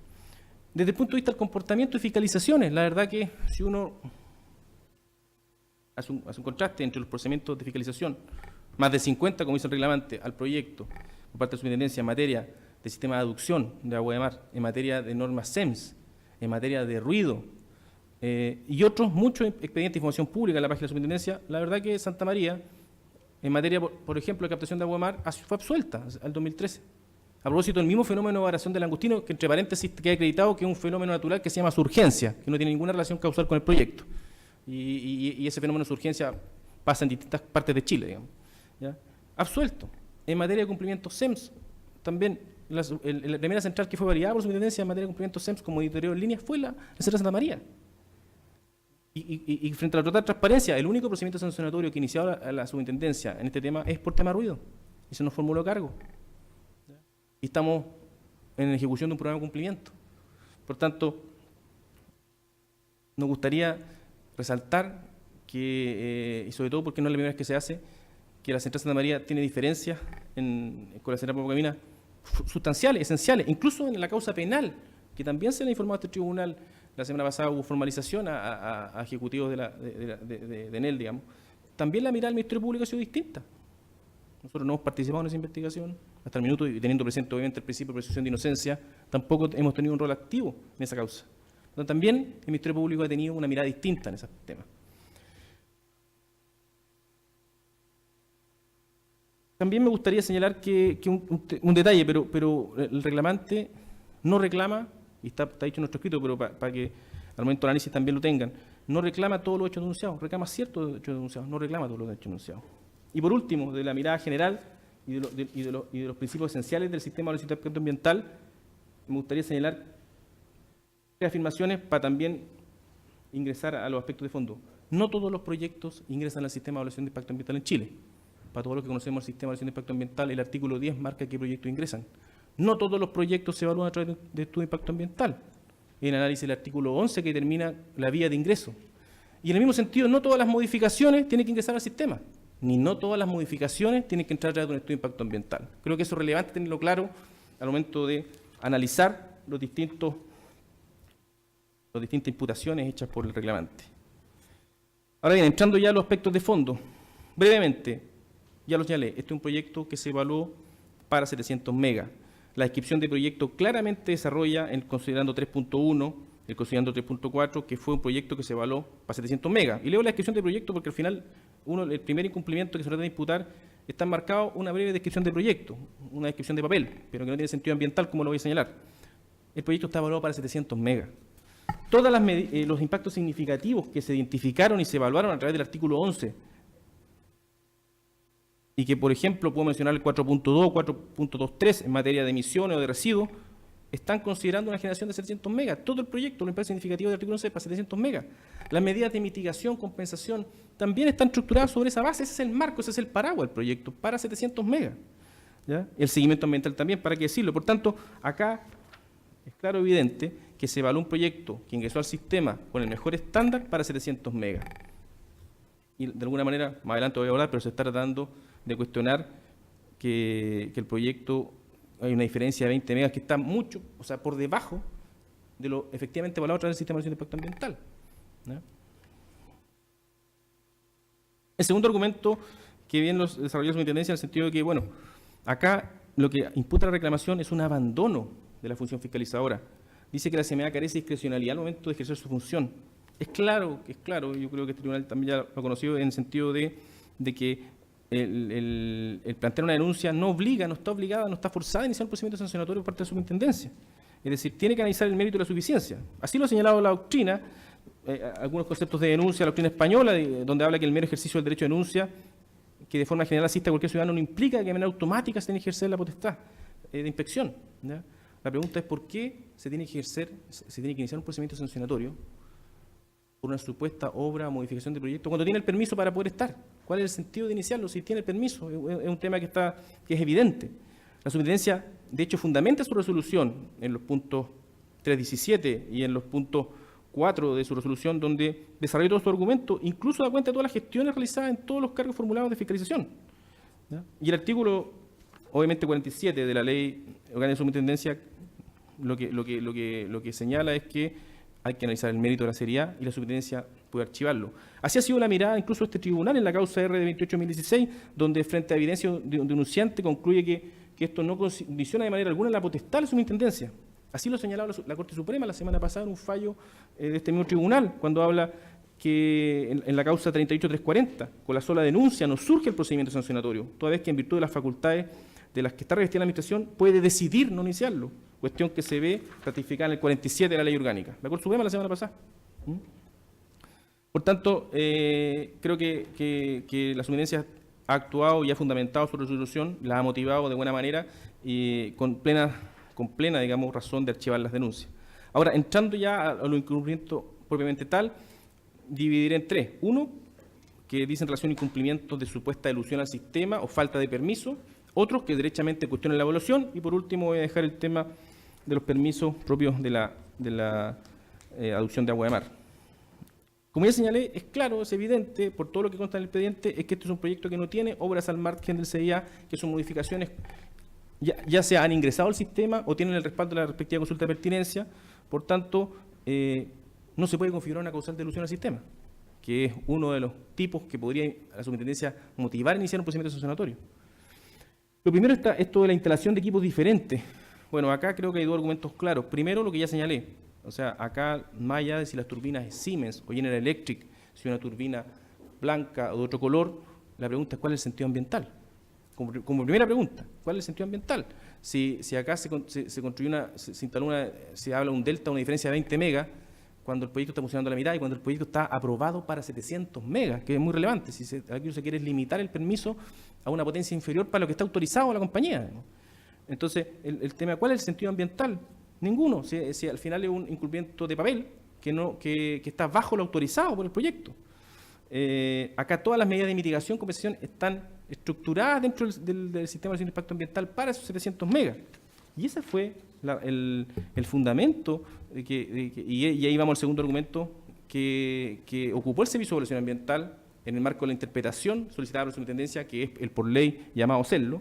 Desde el punto de vista del comportamiento y fiscalizaciones, la verdad que si uno hace un contraste entre los procedimientos de fiscalización, más de 50, como dice el reglamento, al proyecto, por parte de su superintendencia en materia de sistema de aducción de agua de mar, en materia de normas SEMS, en materia de ruido, y otros muchos expedientes de información pública en la página de la superintendencia, la verdad que Santa María, en materia, por ejemplo, de captación de agua de mar, fue absuelta al 2013. A propósito del mismo fenómeno de variación del langostino, que entre paréntesis queda acreditado que es un fenómeno natural que se llama surgencia, que no tiene ninguna relación causal con el proyecto. Y ese fenómeno de surgencia pasa en distintas partes de Chile, digamos, ¿ya? Absuelto. En materia de cumplimiento SEMS, también la primera central que fue variada por su superintendencia en materia de cumplimiento SEMS como monitoreo en línea fue la Central Santa María. Y frente a la total transparencia, el único procedimiento sancionatorio que iniciaba la superintendencia en este tema es por tema de ruido, y se nos formuló cargo. Y estamos en ejecución de un programa de cumplimiento. Por tanto, nos gustaría resaltar que, y sobre todo porque no es la primera vez que se hace, que la Central Santa María tiene diferencias con la Central Bocamina sustanciales, esenciales, incluso en la causa penal, que también se le ha informado a este tribunal. La semana pasada hubo formalización a ejecutivos de ENEL, digamos. También la mirada del Ministerio Público ha sido distinta. Nosotros no hemos participado en esa investigación hasta el minuto, y teniendo presente obviamente el principio de presunción de inocencia, tampoco hemos tenido un rol activo en esa causa. donde también el Ministerio Público ha tenido una mirada distinta en esos temas. También me gustaría señalar que un detalle, pero el reclamante no reclama, y está dicho en nuestro escrito, pero para que al momento del análisis también lo tengan, no reclama todos los hechos denunciados, reclama ciertos hechos denunciados, no reclama todos los hechos denunciados. Y por último, de la mirada general y de los principios esenciales del sistema de evaluación de impacto ambiental, me gustaría señalar tres afirmaciones para también ingresar a los aspectos de fondo. No todos los proyectos ingresan al sistema de evaluación de impacto ambiental en Chile. Para todos los que conocemos el sistema de evaluación de impacto ambiental, el artículo 10 marca qué proyectos ingresan. No todos los proyectos se evalúan a través de estudio de impacto ambiental. En análisis el artículo 11 que determina la vía de ingreso. Y en el mismo sentido, no todas las modificaciones tienen que ingresar al sistema, ni no todas las modificaciones tienen que entrar a través de un estudio de impacto ambiental. Creo que eso es relevante tenerlo claro al momento de analizar las distintas imputaciones hechas por el reclamante. Ahora bien, entrando ya a los aspectos de fondo, brevemente, ya lo señalé, este es un proyecto que se evaluó para 700 megas. La descripción de proyecto claramente desarrolla el considerando 3.1, el considerando 3.4, que fue un proyecto que se evaluó para 700 megas. Y leo la descripción de proyecto porque al final el primer incumplimiento que se trata de imputar está enmarcado una breve descripción de proyecto, una descripción de papel, pero que no tiene sentido ambiental, como lo voy a señalar. El proyecto está evaluado para 700 megas. Todos los impactos significativos que se identificaron y se evaluaron a través del artículo 11, y que, por ejemplo, puedo mencionar el 4.2, 4.23 en materia de emisiones o de residuos, están considerando una generación de 700 megas. Todo el proyecto, los impactos significativos del artículo 11 es para 700 megas. Las medidas de mitigación, compensación, también están estructuradas sobre esa base. Ese es el marco, ese es el paraguas del proyecto, para 700 megas. ¿Ya? El seguimiento ambiental también, ¿para qué decirlo? Por tanto, acá es claro, evidente, que se evaluó un proyecto que ingresó al sistema con el mejor estándar para 700 megas. Y de alguna manera, más adelante voy a hablar, pero se está tratando de cuestionar que el proyecto, hay una diferencia de 20 megas que está mucho, o sea, por debajo de lo efectivamente evaluado a través del sistema de evaluación de impacto ambiental. ¿Ya? El segundo argumento que bien los desarrolló su intendencia en el sentido de que, bueno, acá lo que imputa la reclamación es un abandono de la función fiscalizadora. Dice que la CMA carece de discrecionalidad al momento de ejercer su función. Es claro, yo creo que este tribunal también ya lo ha conocido en el sentido de que el plantear una denuncia no obliga, no está obligada, no está forzada a iniciar un procedimiento sancionatorio por parte de su superintendencia. Es decir, tiene que analizar el mérito de la suficiencia. Así lo ha señalado la doctrina, algunos conceptos de denuncia, la doctrina española, donde habla que el mero ejercicio del derecho de denuncia, que de forma general asiste a cualquier ciudadano, no implica que de manera automática se tiene que ejercer la potestad de inspección. ¿Ya? La pregunta es por qué se tiene que iniciar un procedimiento sancionatorio por una supuesta obra o modificación de proyecto cuando tiene el permiso para poder estar. ¿Cuál es el sentido de iniciarlo si tiene el permiso? Es un tema que es evidente. La superintendencia, de hecho, fundamenta su resolución en los puntos 3.17 y en los puntos 4 de su resolución, donde desarrolla todo su argumento, incluso da cuenta de todas las gestiones realizadas en todos los cargos formulados de fiscalización. ¿Ya? Y el artículo, obviamente, 47 de la Ley Orgánica de Superintendencia, lo que señala es que hay que analizar el mérito de la seriedad y la superintendencia puede archivarlo. Así ha sido la mirada incluso de este tribunal en la causa R de 28.016, donde frente a evidencia de un denunciante concluye que esto no condiciona de manera alguna la potestad de la superintendencia. Así lo ha señalado la Corte Suprema la semana pasada en un fallo de este mismo tribunal, cuando habla que en la causa 38.340, con la sola denuncia no surge el procedimiento sancionatorio, toda vez que en virtud de las facultades de las que está revestida la Administración puede decidir no iniciarlo, cuestión que se ve ratificada en el 47 de la Ley Orgánica. La Corte Suprema la semana pasada. Por tanto, creo que la superintendencia ha actuado y ha fundamentado su resolución, la ha motivado de buena manera y con plena, digamos, razón de archivar las denuncias. Ahora, entrando ya a los incumplimientos propiamente tal, dividiré en tres. Uno, que dicen relación a incumplimientos de supuesta elusión al sistema o falta de permiso. Otros que derechamente cuestionan la evaluación. Y por último, voy a dejar el tema de los permisos propios de la adducción de agua de mar. Como ya señalé, es claro, es evidente, por todo lo que consta en el expediente, es que este es un proyecto que no tiene obras al margen del CIA, que son modificaciones ya se han ingresado al sistema o tienen el respaldo de la respectiva consulta de pertinencia. Por tanto, no se puede configurar una causal de elusión al sistema, que es uno de los tipos que podría a la superintendencia motivar a iniciar un procedimiento sancionatorio. Lo primero está esto de la instalación de equipos diferentes. Bueno, acá creo que hay dos argumentos claros. Primero, lo que ya señalé, O sea, acá, más allá de si las turbinas es Siemens o General Electric, si una turbina blanca o de otro color, la pregunta es cuál es el sentido ambiental. Como primera pregunta, ¿cuál es el sentido ambiental? Si acá se construyó se instaló se habla de un delta, una diferencia de 20 megas, cuando el proyecto está funcionando a la mitad y cuando el proyecto está aprobado para 700 megas, que es muy relevante. Aquí se quiere limitar el permiso a una potencia inferior para lo que está autorizado a la compañía, ¿no? Entonces, el tema, ¿cuál es el sentido ambiental? Ninguno. Si al final es un incumplimiento de papel que está bajo lo autorizado por el proyecto. Acá todas las medidas de mitigación, compensación, están estructuradas dentro del sistema de impacto ambiental para esos 700 megas. Y ese fue el fundamento, y ahí vamos al segundo argumento, que ocupó el Servicio de Evaluación Ambiental en el marco de la interpretación solicitada por la Superintendencia, que es el por ley llamado CELLO,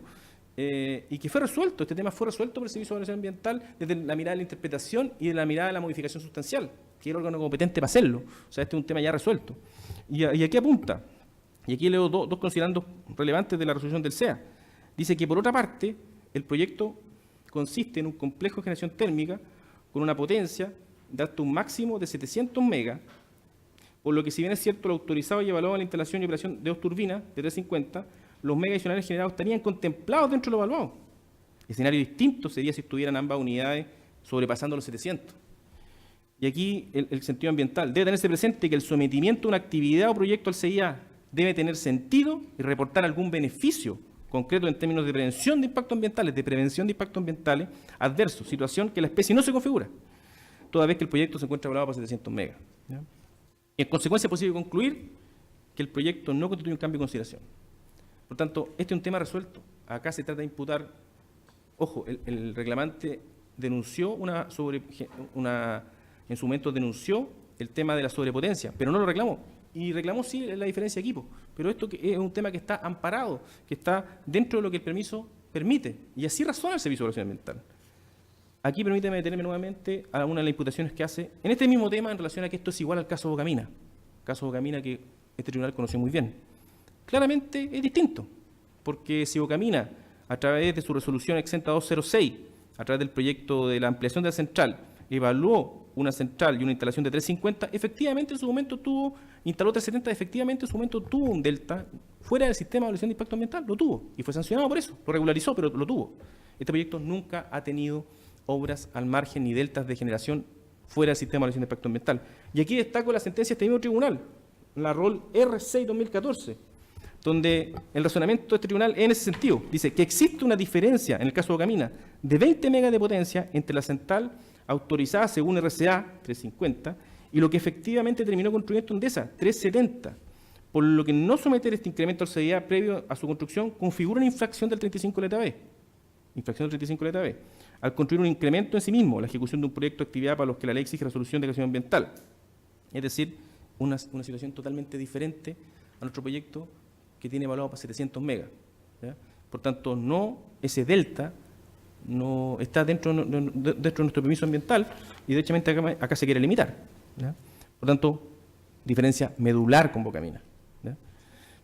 y que fue resuelto. Este tema fue resuelto por el Servicio de Evaluación Ambiental desde la mirada de la interpretación y de la mirada de la modificación sustancial, que es el órgano competente para hacerlo. O sea, este es un tema ya resuelto. ¿Y aquí apunta? Y aquí leo dos considerandos relevantes de la resolución del SEA. Dice que, por otra parte, el proyecto consiste en un complejo de generación térmica con una potencia de hasta un máximo de 700 megas, por lo que, si bien es cierto lo autorizado y evaluado en la instalación y operación de 2 turbinas de 350, los megas adicionales generados estarían contemplados dentro de lo evaluado. Escenario distinto sería si estuvieran ambas unidades sobrepasando los 700. Y aquí el sentido ambiental. Debe tenerse presente que el sometimiento de una actividad o proyecto al CIA debe tener sentido y reportar algún beneficio concreto en términos de prevención de impactos ambientales, adversos, situación que la especie no se configura, toda vez que el proyecto se encuentra evaluado para 700 megas. ¿Ya? Y en consecuencia es posible concluir que el proyecto no constituye un cambio de consideración. Por tanto, este es un tema resuelto. Acá se trata de imputar, ojo, el reclamante denunció en su momento denunció el tema de la sobrepotencia, pero no lo reclamó. Y reclamó sí la diferencia de equipo, pero esto es un tema que está amparado, que está dentro de lo que el permiso permite, y así razona el Servicio de Evaluación Ambiental. Aquí permíteme detenerme nuevamente a una de las imputaciones que hace en este mismo tema en relación a que esto es igual al caso Bocamina, que este tribunal conoció muy bien. Claramente es distinto, porque si Bocamina, a través de su resolución exenta 206, a través del proyecto de la ampliación de la central, evaluó una central y una instalación de 350, efectivamente en su momento instaló 370, efectivamente en su momento tuvo un delta fuera del sistema de evaluación de impacto ambiental, lo tuvo, y fue sancionado por eso, lo regularizó, pero lo tuvo. Este proyecto nunca ha tenido obras al margen ni deltas de generación fuera del sistema de evaluación de impacto ambiental. Y aquí destaco la sentencia de este mismo tribunal, la ROL R6-2014, donde el razonamiento de este tribunal es en ese sentido. Dice que existe una diferencia, en el caso de Bocamina, de 20 megas de potencia entre la central autorizada según RCA 350 y lo que efectivamente terminó construyendo Endesa 370, por lo que no someter este incremento al CDA previo a su construcción configura una infracción del 35 letra B. Al construir un incremento en sí mismo, la ejecución de un proyecto de actividad para los que la ley exige resolución de declaración ambiental. Es decir, una situación totalmente diferente a nuestro proyecto que tiene evaluado para 700 megas. ¿Ya? Por tanto, ese delta no está dentro de nuestro permiso ambiental y derechamente acá se quiere limitar. ¿Ya? Por tanto, diferencia medular con Bocamina. ¿Ya?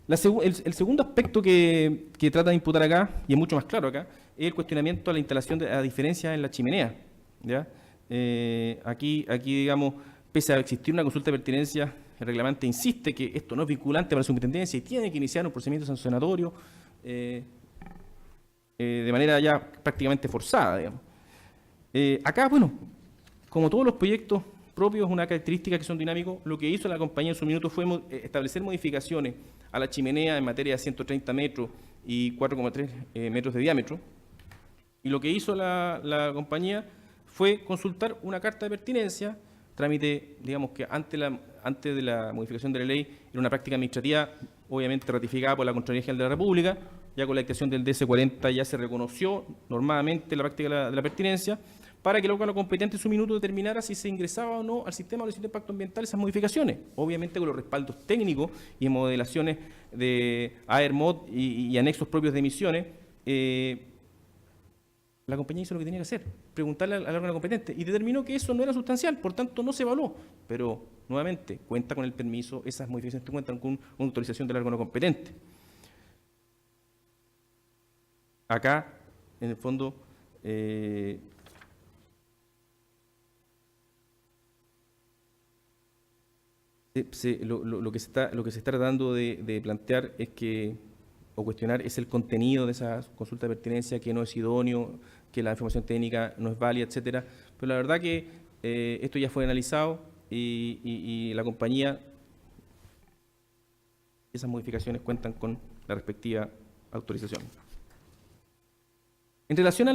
El segundo aspecto que trata de imputar acá, y es mucho más claro acá, es el cuestionamiento a la instalación de la diferencia en la chimenea. ¿Ya? Aquí, digamos, pese a existir una consulta de pertinencia, el reglamento insiste que esto no es vinculante para la superintendencia y tiene que iniciar un procedimiento sancionatorio de manera ya prácticamente forzada, digamos. Acá, bueno, como todos los proyectos propios, una característica que son dinámicos, lo que hizo la compañía en su minuto fue establecer modificaciones a la chimenea en materia de 130 metros y 4,3 metros de diámetro. Y lo que hizo la compañía fue consultar una carta de pertinencia, trámite, digamos que antes de la modificación de la ley, era una práctica administrativa obviamente ratificada por la Contraloría General de la República. Ya con la dictación del DS-40 ya se reconoció normalmente la práctica de la pertinencia, para que el órgano competente en su minuto determinara si se ingresaba o no al sistema de evaluación de impacto ambiental esas modificaciones, obviamente con los respaldos técnicos y modelaciones de AERMOD y anexos propios de emisiones. La compañía hizo lo que tenía que hacer, preguntarle al órgano competente, y determinó que eso no era sustancial, por tanto no se evaluó, pero nuevamente cuenta con el permiso, esas modificaciones cuentan con una autorización del órgano competente. Acá, en el fondo, lo que se está tratando de plantear es que, o cuestionar, es el contenido de esa consulta de pertinencia, que no es idóneo, que la información técnica no es válida, etcétera. Pero la verdad que esto ya fue analizado y la compañía, esas modificaciones cuentan con la respectiva autorización. En relación a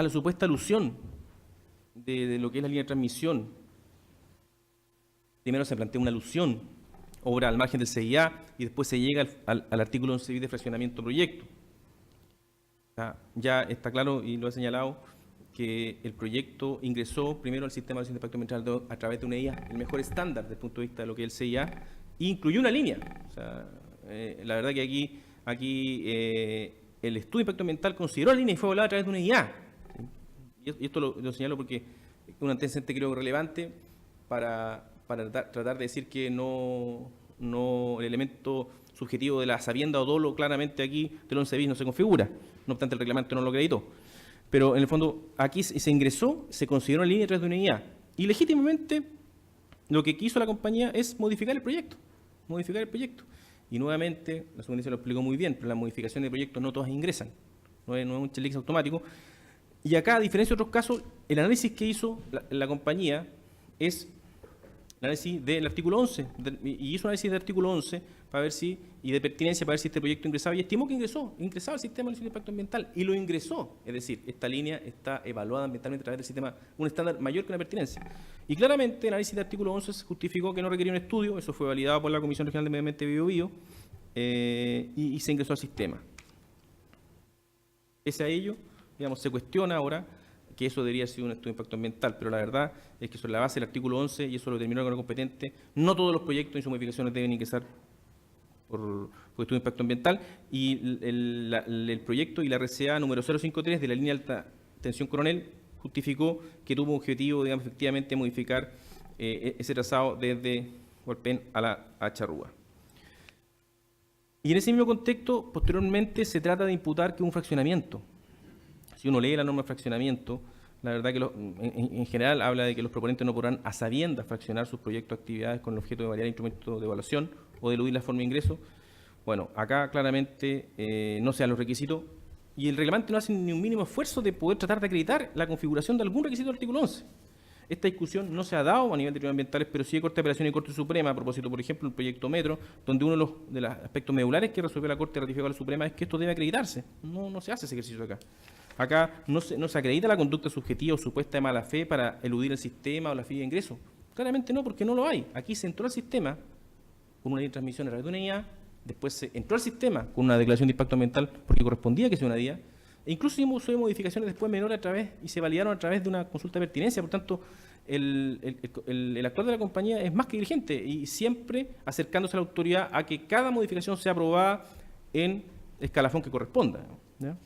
la supuesta alusión de lo que es la línea de transmisión, primero se plantea una alusión, obra al margen del CIA, y después se llega al artículo 11 bis de fraccionamiento proyecto. Ya está claro, y lo he señalado, que el proyecto ingresó primero al sistema de impacto ambiental a través de una IA, el mejor estándar desde el punto de vista de lo que es el CIA, e incluyó una línea. O sea, la verdad que aquí el estudio de impacto ambiental consideró la línea y fue volada a través de una IA. Y esto lo señalo porque es un antecedente creo relevante para tratar de decir que no el elemento subjetivo de la sabienda o dolo claramente aquí del 11 bis no se configura, no obstante el reglamento no lo acreditó. Pero en el fondo aquí se ingresó, se consideró la línea a través de una IA y legítimamente lo que quiso la compañía es modificar el proyecto. Y nuevamente, la subvención lo explicó muy bien, pero las modificaciones de proyectos no todas ingresan, no es un checklist automático. Y acá, a diferencia de otros casos, el análisis que hizo la compañía es el análisis del artículo 11, y hizo un análisis del artículo 11 para ver si, y de pertinencia para ver si este proyecto ingresaba, y estimó que ingresaba al sistema de impacto ambiental, y lo ingresó. Es decir, esta línea está evaluada ambientalmente a través del sistema, un estándar mayor que una pertinencia. Y claramente el análisis del artículo 11 se justificó que no requería un estudio, eso fue validado por la Comisión Regional de Medio Ambiente Bio Bio, y se ingresó al sistema. Pese a ello, digamos, se cuestiona ahora que eso debería ser un estudio de impacto ambiental, pero la verdad es que sobre la base del artículo 11, y eso lo determinó el órgano competente, no todos los proyectos y sus modificaciones deben ingresar por estudio de impacto ambiental, y el proyecto y la RCA número 053 de la línea alta tensión Coronel justificó que tuvo un objetivo, digamos, efectivamente modificar ese trazado desde Hualpén a Charrúa. Y en ese mismo contexto, posteriormente se trata de imputar que un fraccionamiento. Si uno lee la norma de fraccionamiento, la verdad que en general habla de que los proponentes no podrán a sabiendas fraccionar sus proyectos o actividades con el objeto de variar instrumentos de evaluación o de eludir la forma de ingreso. Bueno, acá claramente no se dan los requisitos y el reglamento no hace ni un mínimo esfuerzo de poder tratar de acreditar la configuración de algún requisito del artículo 11. Esta discusión no se ha dado a nivel de tribunales ambientales, pero sí de Corte de Apelación y Corte Suprema, a propósito, por ejemplo, del proyecto Metro, donde uno de los aspectos medulares que resolvió la Corte ratificó a la Suprema es que esto debe acreditarse. No se hace ese ejercicio acá. Acá no se acredita la conducta subjetiva o supuesta de mala fe para eludir el sistema o la fee de ingreso. Claramente no, porque no lo hay. Aquí se entró al sistema con una línea de transmisión a través de una IA, después se entró al sistema con una declaración de impacto ambiental porque correspondía que sea una IA, e incluso hicimos modificaciones después menores a través y se validaron a través de una consulta de pertinencia. Por tanto, el actuar de la compañía es más que diligente y siempre acercándose a la autoridad a que cada modificación sea aprobada en escalafón que corresponda, ¿ya?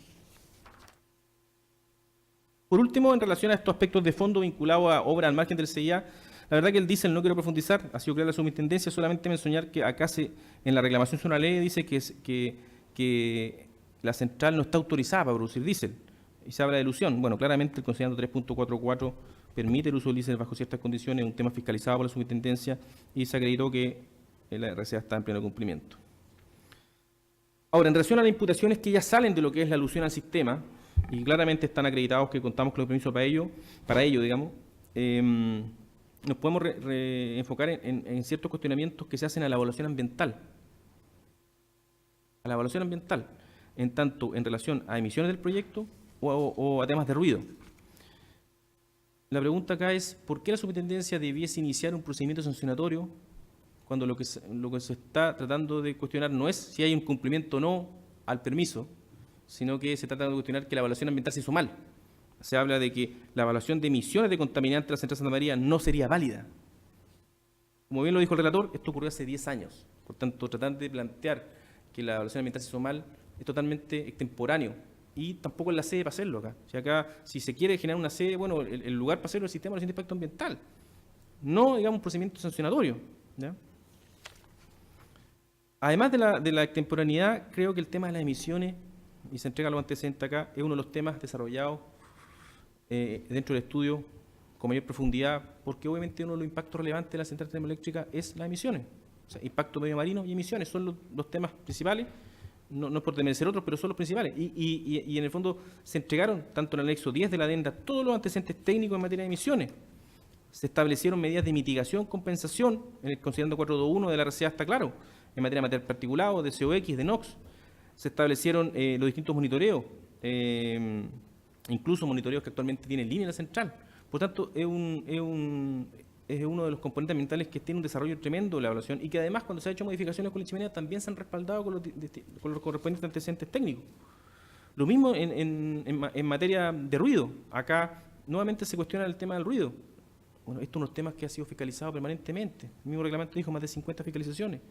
Por último, en relación a estos aspectos de fondo vinculados a obra al margen del CIA, la verdad que el diésel no quiero profundizar, ha sido creada la subintendencia, solamente mencionar que acá en la reclamación sobre una ley dice que la central no está autorizada para producir diésel, y se habla de ilusión. Bueno, claramente el considerando 3.44 permite el uso del diésel bajo ciertas condiciones, un tema fiscalizado por la subintendencia, y se acreditó que la RCA está en pleno cumplimiento. Ahora, en relación a las imputaciones que ya salen de lo que es la alusión al sistema, y claramente están acreditados que contamos con el permiso para ello, digamos, nos podemos enfocar en ciertos cuestionamientos que se hacen a la evaluación ambiental. A la evaluación ambiental, en tanto en relación a emisiones del proyecto o a temas de ruido. La pregunta acá es, ¿por qué la superintendencia debiese iniciar un procedimiento sancionatorio cuando lo que se está tratando de cuestionar no es si hay un cumplimiento o no al permiso, sino que se trata de cuestionar que la evaluación ambiental se hizo mal? Se habla de que la evaluación de emisiones de contaminantes de la Central Santa María no sería válida. Como bien lo dijo el relator, esto ocurrió hace 10 años. Por tanto, tratar de plantear que la evaluación ambiental se hizo mal es totalmente extemporáneo. Y tampoco es la sede para hacerlo acá. Si se quiere generar una sede, bueno, el lugar para hacerlo es el sistema de impacto ambiental. No, digamos, un procedimiento sancionatorio, ¿ya? Además de la extemporaneidad, creo que el tema de las emisiones, y se entrega los antecedentes acá, es uno de los temas desarrollados dentro del estudio con mayor profundidad, porque obviamente uno de los impactos relevantes de la central termoeléctrica es las emisiones. O sea, impacto medio marino y emisiones son los temas principales, no es por desmerecer otros, pero son los principales. Y en el fondo se entregaron, tanto en el anexo 10 de la adenda, todos los antecedentes técnicos en materia de emisiones. Se establecieron medidas de mitigación, compensación, en el considerando 421 de la RCA está claro, en materia de material particulado, de COX, de NOx. Se establecieron los distintos monitoreos, incluso monitoreos que actualmente tiene en línea la central. Por tanto, es uno de los componentes ambientales que tiene un desarrollo tremendo de la evaluación y que además, cuando se han hecho modificaciones con la chimenea, también se han respaldado con los correspondientes antecedentes técnicos. Lo mismo en materia de ruido. Acá nuevamente se cuestiona el tema del ruido. Bueno, esto es unos temas que ha sido fiscalizado permanentemente. El mismo reglamento dijo más de 50 fiscalizaciones.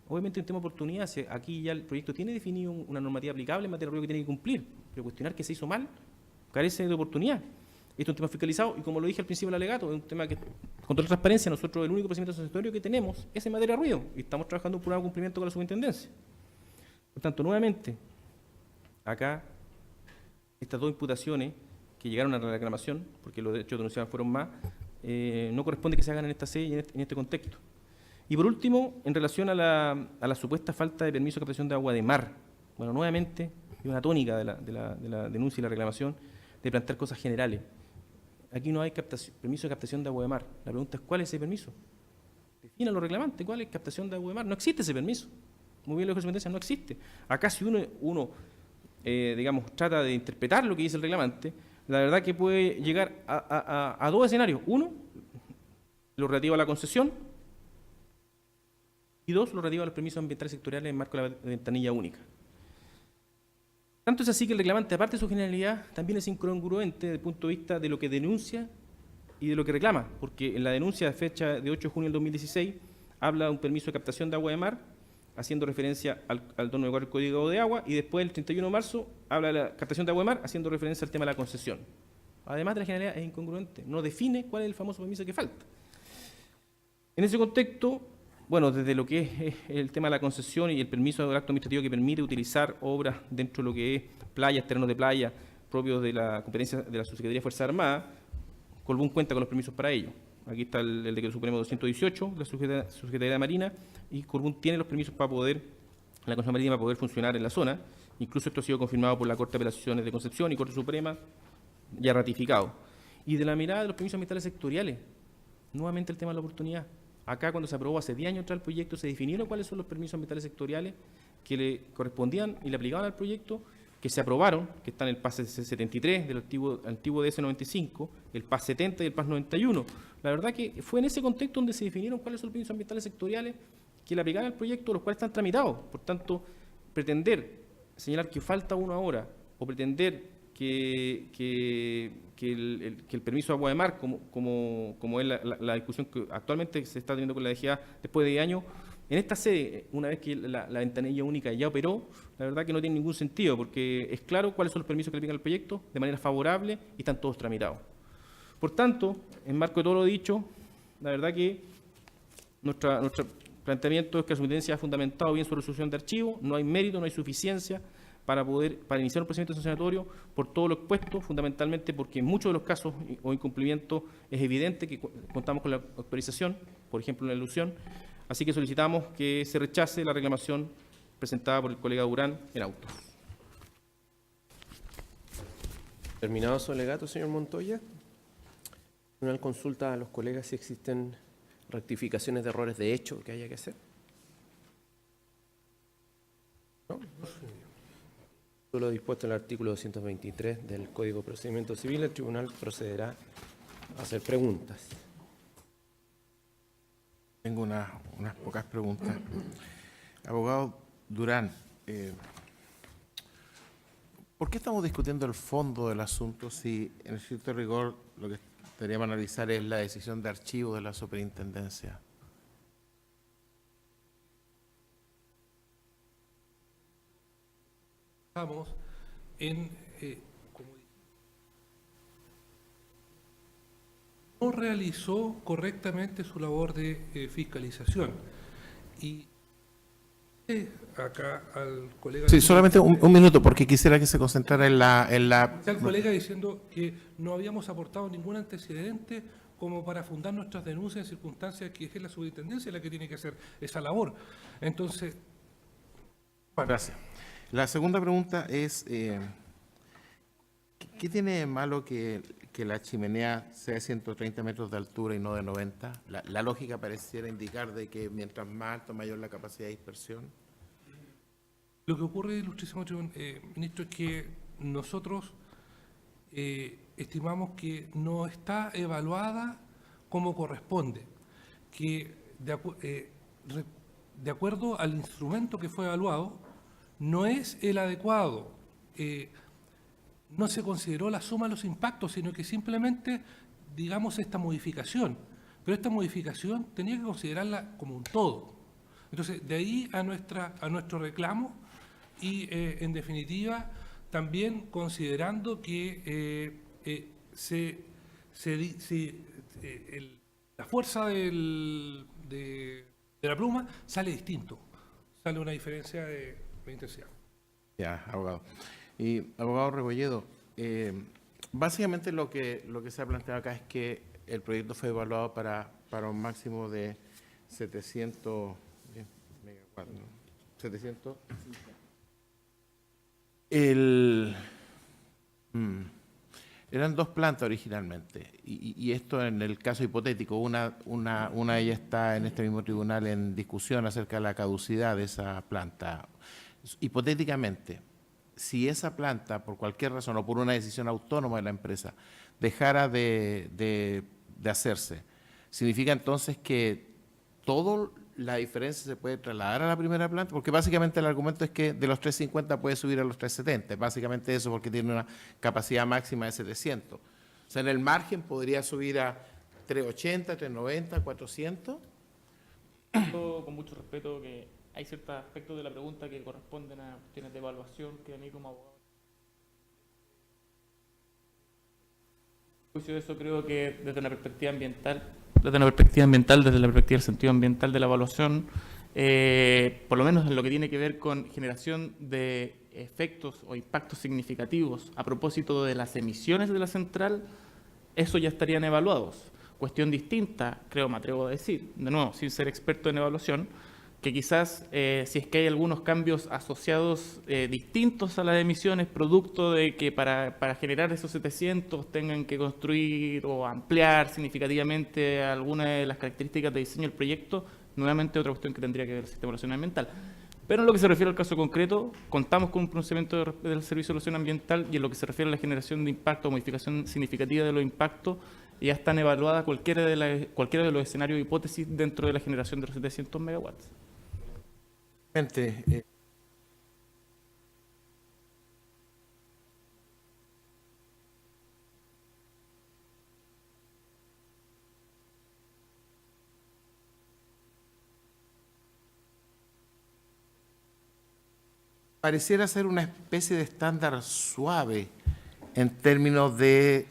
Obviamente, un tema de oportunidad, aquí ya el proyecto tiene definido una normativa aplicable en materia de ruido que tiene que cumplir, pero cuestionar que se hizo mal carece de oportunidad. Esto es un tema fiscalizado y, como lo dije al principio del alegato, es un tema que, con toda transparencia, nosotros el único procedimiento sancionatorio que tenemos es en materia de ruido y estamos trabajando en un programa de cumplimiento con la superintendencia. Por tanto, nuevamente, acá, estas dos imputaciones que llegaron a la reclamación, porque los hechos denunciados fueron más, no corresponde que se hagan en esta sede y en este contexto. Y por último, en relación a la supuesta falta de permiso de captación de agua de mar. Bueno, nuevamente, es una tónica de la denuncia y la reclamación de plantear cosas generales. Aquí no hay permiso de captación de agua de mar. La pregunta es, ¿cuál es ese permiso? Definan los reclamantes, ¿cuál es captación de agua de mar? No existe ese permiso. Muy bien, lo que se no existe. Acá, si uno digamos, trata de interpretar lo que dice el reclamante, la verdad que puede llegar a dos escenarios. Uno, lo relativo a la concesión, y dos, lo relativo a los permisos ambientales sectoriales en marco de la ventanilla única. Tanto es así que el reclamante, aparte de su generalidad, también es incongruente desde el punto de vista de lo que denuncia y de lo que reclama, porque en la denuncia de fecha de 8 de junio del 2016 habla de un permiso de captación de agua de mar, haciendo referencia al 294 del Código de Agua, y después, el 31 de marzo, habla de la captación de agua de mar, haciendo referencia al tema de la concesión. Además de la generalidad, es incongruente, no define cuál es el famoso permiso que falta. En ese contexto, bueno, desde lo que es el tema de la concesión y el permiso del acto administrativo que permite utilizar obras dentro de lo que es playas, terrenos de playa, propios de la competencia de la Subsecretaría de Fuerzas Armadas, Colbún cuenta con los permisos para ello. Aquí está el Decreto Supremo 218, la Subsecretaría de Marina, y Colbún tiene los permisos para poder, la Comisión Marítima, para poder funcionar en la zona. Incluso esto ha sido confirmado por la Corte de Apelaciones de Concepción y Corte Suprema, ya ratificado. Y de la mirada de los permisos ambientales sectoriales, nuevamente el tema de la oportunidad. Acá, cuando se aprobó hace 10 años atrás el proyecto, se definieron cuáles son los permisos ambientales sectoriales que le correspondían y le aplicaban al proyecto, que se aprobaron, que están en el PAS 73 del antiguo DS 95, el PAS 70 y el PAS 91. La verdad que fue en ese contexto donde se definieron cuáles son los permisos ambientales sectoriales que le aplicaban al proyecto, los cuales están tramitados. Por tanto, pretender señalar que falta uno ahora, o pretender que el permiso de agua de mar, como es la discusión que actualmente se está teniendo con la DGA después de 10 años, en esta sede, una vez que la ventanilla única ya operó, la verdad que no tiene ningún sentido, porque es claro cuáles son los permisos que le aplican al proyecto de manera favorable y están todos tramitados. Por tanto, en marco de todo lo dicho, la verdad que nuestro planteamiento es que la superintendencia ha fundamentado bien su resolución de archivo, no hay mérito, no hay suficiencia para iniciar un procedimiento sancionatorio por todo lo expuesto, fundamentalmente porque en muchos de los casos o incumplimientos es evidente que contamos con la autorización, por ejemplo en la elusión, así que solicitamos que se rechace la reclamación presentada por el colega Durán en autos. Terminado su alegato, señor Montoya. Una consulta a los colegas si existen rectificaciones de errores de hecho que haya que hacer. ¿No? Todo lo dispuesto en el artículo 223 del Código de Procedimiento Civil, el tribunal procederá a hacer preguntas. Tengo unas pocas preguntas. Abogado Durán, ¿por qué estamos discutiendo el fondo del asunto si en el cierto rigor lo que deberíamos analizar es la decisión de archivo de la superintendencia? Estamos en, como dije, no realizó correctamente su labor de fiscalización y Acá al colega... Sí, solamente un minuto, porque quisiera que se concentrara en la... Está el colega diciendo que no habíamos aportado ningún antecedente como para fundar nuestras denuncias en circunstancias que es la superintendencia la que tiene que hacer esa labor. Entonces, bueno, Gracias. La segunda pregunta es, ¿qué tiene de malo que la chimenea sea de 130 metros de altura y no de 90? La lógica pareciera indicar de que mientras más alto, mayor la capacidad de dispersión. lo que ocurre, ilustrísimo ministro, es que nosotros estimamos que no está evaluada como corresponde, que de acuerdo al instrumento que fue evaluado, no es el adecuado. No se consideró la suma de los impactos, sino que simplemente, digamos, esta modificación. Pero esta modificación tenía que considerarla como un todo. Entonces, de ahí a nuestro reclamo y, en definitiva, también considerando que la fuerza de la pluma sale distinto, sale una diferencia de intensidad. Ya, abogado. Y, abogado Rebolledo, básicamente lo que se ha planteado acá es que el proyecto fue evaluado para un máximo de 700 megawatts, ¿no? 700. Eran dos plantas originalmente, y esto en el caso hipotético, una de ellas está en este mismo tribunal en discusión acerca de la caducidad de esa planta. Hipotéticamente, si esa planta, por cualquier razón o por una decisión autónoma de la empresa, dejara de hacerse, ¿significa entonces que toda la diferencia se puede trasladar a la primera planta? Porque básicamente el argumento es que de los 350 puede subir a los 370, básicamente eso porque tiene una capacidad máxima de 700. O sea, en el margen podría subir a 380, 390, 400. Con mucho respeto que hay ciertos aspectos de la pregunta que corresponden a cuestiones de evaluación que a mí como abogado. En juicio de eso creo que desde una perspectiva ambiental, desde la perspectiva del sentido ambiental de la evaluación, por lo menos en lo que tiene que ver con generación de efectos o impactos significativos a propósito de las emisiones de la central, eso ya estarían evaluados. Cuestión distinta, creo, me atrevo a decir, de nuevo, sin ser experto en evaluación, que quizás si es que hay algunos cambios asociados distintos a las emisiones, producto de que para generar esos 700 tengan que construir o ampliar significativamente alguna de las características de diseño del proyecto, nuevamente otra cuestión que tendría que ver el sistema de evaluación ambiental. Pero en lo que se refiere al caso concreto, contamos con un pronunciamiento del Servicio de Evaluación Ambiental, y en lo que se refiere a la generación de impacto o modificación significativa de los impactos, ya están evaluadas cualquiera de los escenarios de hipótesis dentro de la generación de los 700 megawatts. Pareciera ser una especie de estándar suave en términos de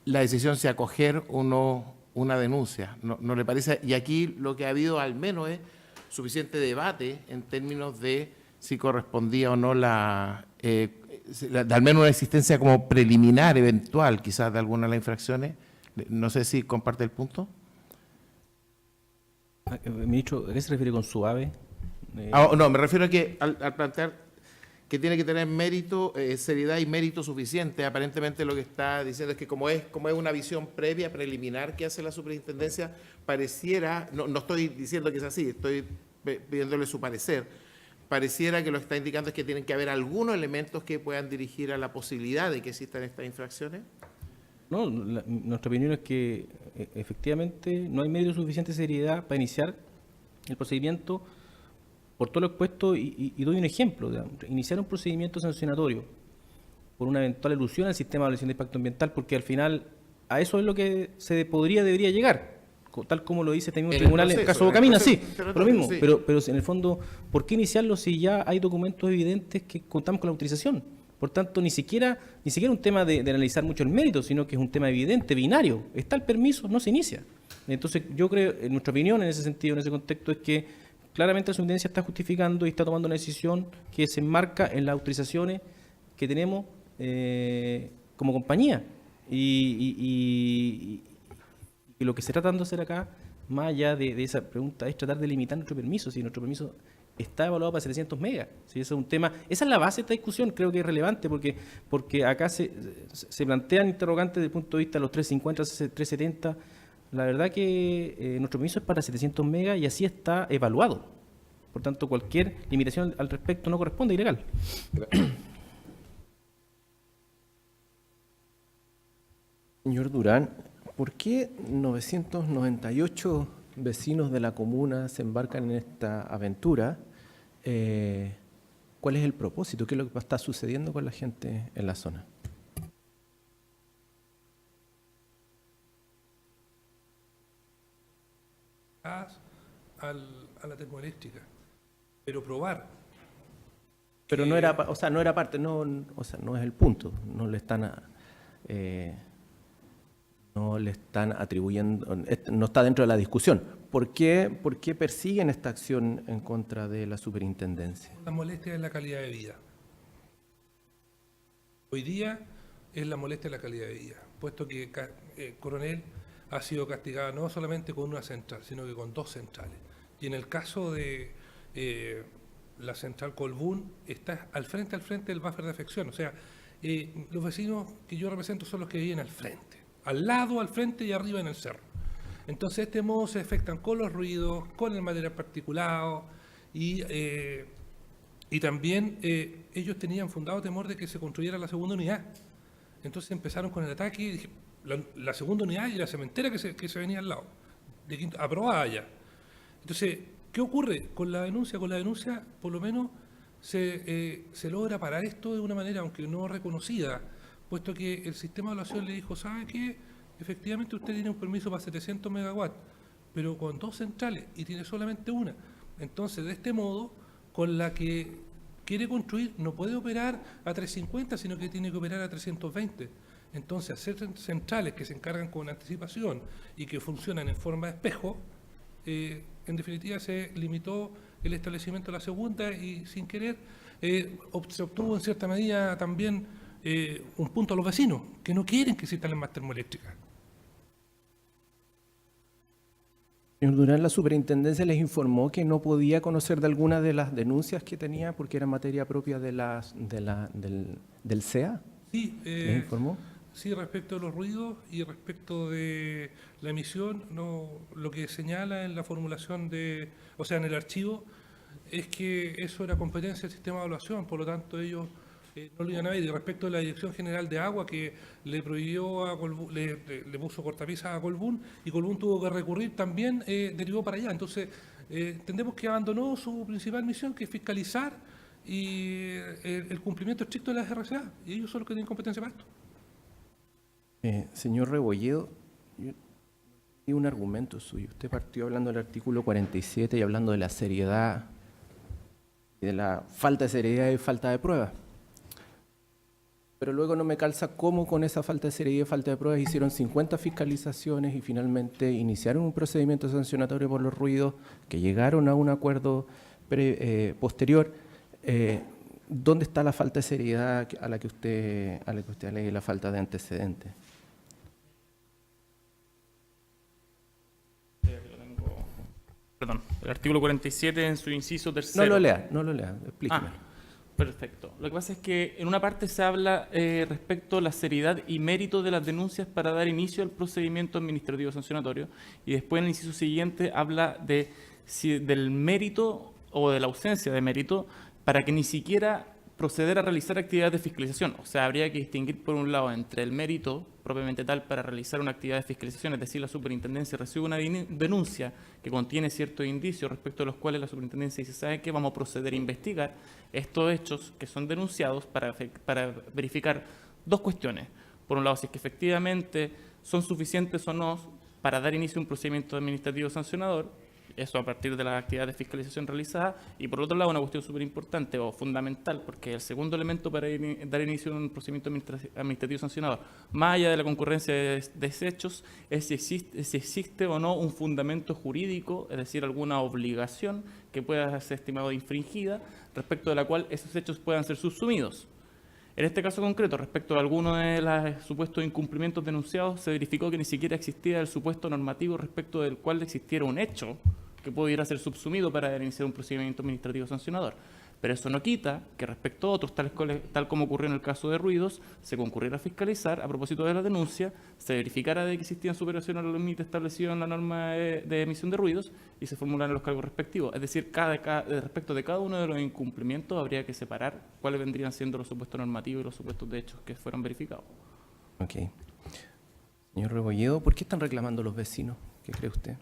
la decisión si acoger o no una denuncia. ¿No le parece? Y aquí lo que ha habido al menos es suficiente debate en términos de si correspondía o no al menos una existencia como preliminar, eventual, quizás de alguna de las infracciones. No sé si comparte el punto. Ministro, ¿a qué se refiere con suave? No, me refiero a que al plantear que tiene que tener mérito, seriedad y mérito suficiente. Aparentemente lo que está diciendo es que como es una visión previa, preliminar que hace la superintendencia, pareciera, no estoy diciendo que es así, estoy pidiéndole su parecer, pareciera que lo que está indicando es que tienen que haber algunos elementos que puedan dirigir a la posibilidad de que existan estas infracciones. No, nuestra opinión es que efectivamente no hay medio suficiente seriedad para iniciar el procedimiento por todo lo expuesto, y doy un ejemplo. Iniciar un procedimiento sancionatorio por una eventual elusión al sistema de evaluación de impacto ambiental, porque al final a eso es lo que debería llegar, tal como lo dice este mismo tribunal en el caso Bocamina, sí, por lo mismo, sí. Pero en el fondo, ¿por qué iniciarlo si ya hay documentos evidentes que contamos con la autorización? Por tanto, ni siquiera un tema de analizar mucho el mérito, sino que es un tema evidente, binario. Está el permiso, no se inicia. Entonces, yo creo, en nuestra opinión, en ese sentido, en ese contexto, es que claramente la superintendencia está justificando y está tomando una decisión que se enmarca en las autorizaciones que tenemos como compañía. Y lo que se está tratando de hacer acá, más allá de esa pregunta, es tratar de limitar nuestro permiso. Si nuestro permiso está evaluado para 700 megas, si ese es un tema, esa es la base de esta discusión, creo que es relevante, porque acá se plantean interrogantes desde el punto de vista de los 350, 370. La verdad que nuestro permiso es para 700 megas y así está evaluado. Por tanto, cualquier limitación al respecto no corresponde, ilegal. Señor Durán, ¿por qué 998 vecinos de la comuna se embarcan en esta aventura? ¿Cuál es el propósito? ¿Qué es lo que está sucediendo con la gente en la zona? A la termoeléctrica, pero probar. Pero no era, no era parte, no es el punto, no le están atribuyendo, no está dentro de la discusión. ¿Por qué persiguen esta acción en contra de la superintendencia? La molestia es la calidad de vida. Hoy día es la molestia de la calidad de vida, puesto que Coronel ha sido castigado no solamente con una central, sino que con 2 centrales. Y en el caso de la central Colbún, está al frente del buffer de afección. O sea, los vecinos que yo represento son los que viven al frente, al lado, al frente y arriba en el cerro. Entonces, de este modo se afectan con los ruidos, con el material particulado y también ellos tenían fundado temor de que se construyera la segunda unidad. Entonces empezaron con el ataque y dije, la segunda unidad y la cementera que se venía al lado, aprobada ya. Entonces, ¿qué ocurre con la denuncia? Con la denuncia, por lo menos, se logra parar esto de una manera, aunque no reconocida, puesto que el sistema de evaluación le dijo, ¿sabe qué? Efectivamente usted tiene un permiso para 700 megawatts, pero con 2 centrales y tiene solamente una. Entonces, de este modo, con la que quiere construir, no puede operar a 350, sino que tiene que operar a 320. Entonces, hacer centrales que se encargan con anticipación y que funcionan en forma de espejo, en definitiva se limitó el establecimiento de la segunda y sin querer se obtuvo en cierta medida también un punto a los vecinos que no quieren que se instalen más termoeléctricas. Señor Durán, la superintendencia les informó que no podía conocer de alguna de las denuncias que tenía porque era materia propia del CEA. Sí, ¿Les informó? Sí, respecto de los ruidos y respecto de la emisión, lo que señala en la formulación en el archivo, es que eso era competencia del sistema de evaluación, por lo tanto ellos no lo iban a ver. Y respecto de la Dirección General de Agua, que le prohibió a Colbún, le puso cortapisas a Colbún, y Colbún tuvo que recurrir también, derivó para allá. Entonces, entendemos que abandonó su principal misión, que es fiscalizar y el cumplimiento estricto de las RCA, y ellos son los que tienen competencia para esto. Señor Rebolledo, y un argumento suyo. Usted partió hablando del artículo 47 y hablando de la seriedad y de la falta de seriedad y falta de pruebas. Pero luego no me calza cómo con esa falta de seriedad y falta de pruebas hicieron 50 fiscalizaciones y finalmente iniciaron un procedimiento sancionatorio por los ruidos, que llegaron a un acuerdo posterior. ¿Dónde está la falta de seriedad a la que usted alega la falta de antecedentes? Perdón, el artículo 47 en su inciso tercero. No lo lea, explíqueme. Perfecto. Lo que pasa es que en una parte se habla respecto a la seriedad y mérito de las denuncias para dar inicio al procedimiento administrativo sancionatorio, y después en el inciso siguiente habla del mérito o de la ausencia de mérito para que ni siquiera proceder a realizar actividades de fiscalización. O sea, habría que distinguir por un lado entre el mérito propiamente tal para realizar una actividad de fiscalización, es decir, la superintendencia recibe una denuncia que contiene ciertos indicios respecto a los cuales la superintendencia dice, ¿sabe qué? Vamos a proceder a investigar estos hechos que son denunciados para verificar 2 cuestiones. Por un lado, si es que efectivamente son suficientes o no para dar inicio a un procedimiento administrativo sancionador, Eso a partir de las actividades de fiscalización realizadas. Y por otro lado, una cuestión súper importante o fundamental, porque el segundo elemento para dar inicio a un procedimiento administrativo sancionador, más allá de la concurrencia de desechos, es si existe o no un fundamento jurídico, es decir, alguna obligación que pueda ser estimado infringida, respecto de la cual esos hechos puedan ser subsumidos. En este caso concreto, respecto a algunos de los supuestos incumplimientos denunciados, se verificó que ni siquiera existía el supuesto normativo respecto del cual existiera un hecho que pudiera ser subsumido para iniciar un procedimiento administrativo sancionador. Pero eso no quita que respecto a otros, tal como ocurrió en el caso de ruidos, se concurriera a fiscalizar a propósito de la denuncia, se verificara de que existían superación al límite establecido en la norma de emisión de ruidos y se formularan los cargos respectivos. Es decir, respecto de cada uno de los incumplimientos habría que separar cuáles vendrían siendo los supuestos normativos y los supuestos de hechos que fueron verificados. Ok. Señor Rebolledo, ¿por qué están reclamando los vecinos? ¿Qué cree usted?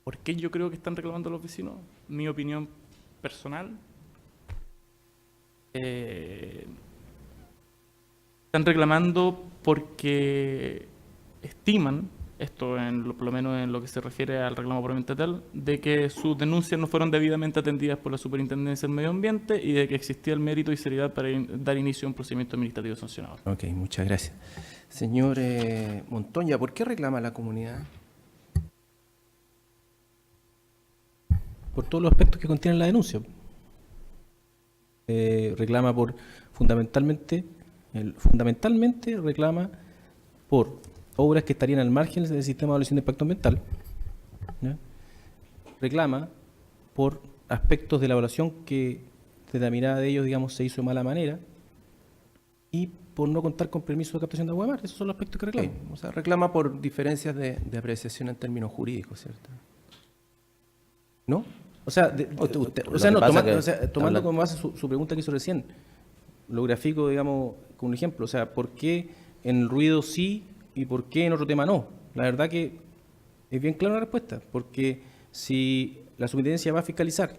¿Por qué yo creo que están reclamando los vecinos? Mi opinión personal. Están reclamando porque estiman, esto por lo menos en lo que se refiere al reclamo propiamente tal, de que sus denuncias no fueron debidamente atendidas por la Superintendencia del Medio Ambiente y de que existía el mérito y seriedad para dar inicio a un procedimiento administrativo sancionador. Ok, muchas gracias. Señor Montoya, ¿por qué reclama la comunidad? Por todos los aspectos que contiene la denuncia. Reclama fundamentalmente reclama por obras que estarían al margen del sistema de evaluación de impacto ambiental, ¿ya? Reclama por aspectos de la evaluación que desde la mirada de ellos, digamos, se hizo de mala manera y por no contar con permiso de captación de agua de mar. Esos son los aspectos que reclama. Okay. O sea, reclama por diferencias de apreciación en términos jurídicos, ¿cierto? ¿No? O sea, tomando habla- como base su pregunta que hizo recién, lo grafico, digamos, con un ejemplo. O sea, ¿por qué en el ruido sí y por qué en otro tema no? La verdad que es bien clara la respuesta, porque si la superintendencia va a fiscalizar,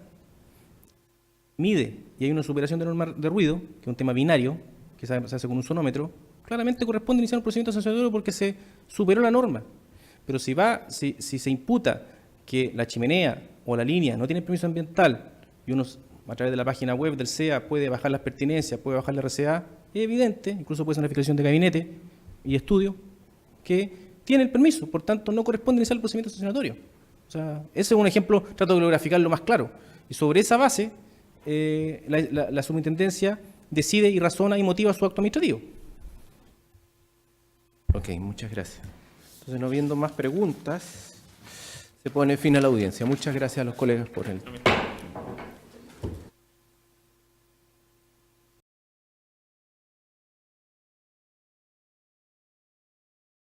mide y hay una superación de norma de ruido, que es un tema binario, que se hace con un sonómetro, claramente corresponde iniciar un procedimiento sancionatorio porque se superó la norma. Pero si se imputa que la chimenea o la línea no tiene permiso ambiental y uno a través de la página web del CEA puede bajar las pertinencias, puede bajar la RCA, es evidente, incluso puede ser una fiscalización de gabinete y estudio, que tiene el permiso, por tanto no corresponde iniciar el procedimiento sancionatorio. O sea, ese es un ejemplo, trato de graficarlo más claro. Y sobre esa base, la superintendencia decide y razona y motiva su acto administrativo. Ok, muchas gracias. Entonces, no viendo más preguntas, se pone fin a la audiencia. Muchas gracias a los colegas por el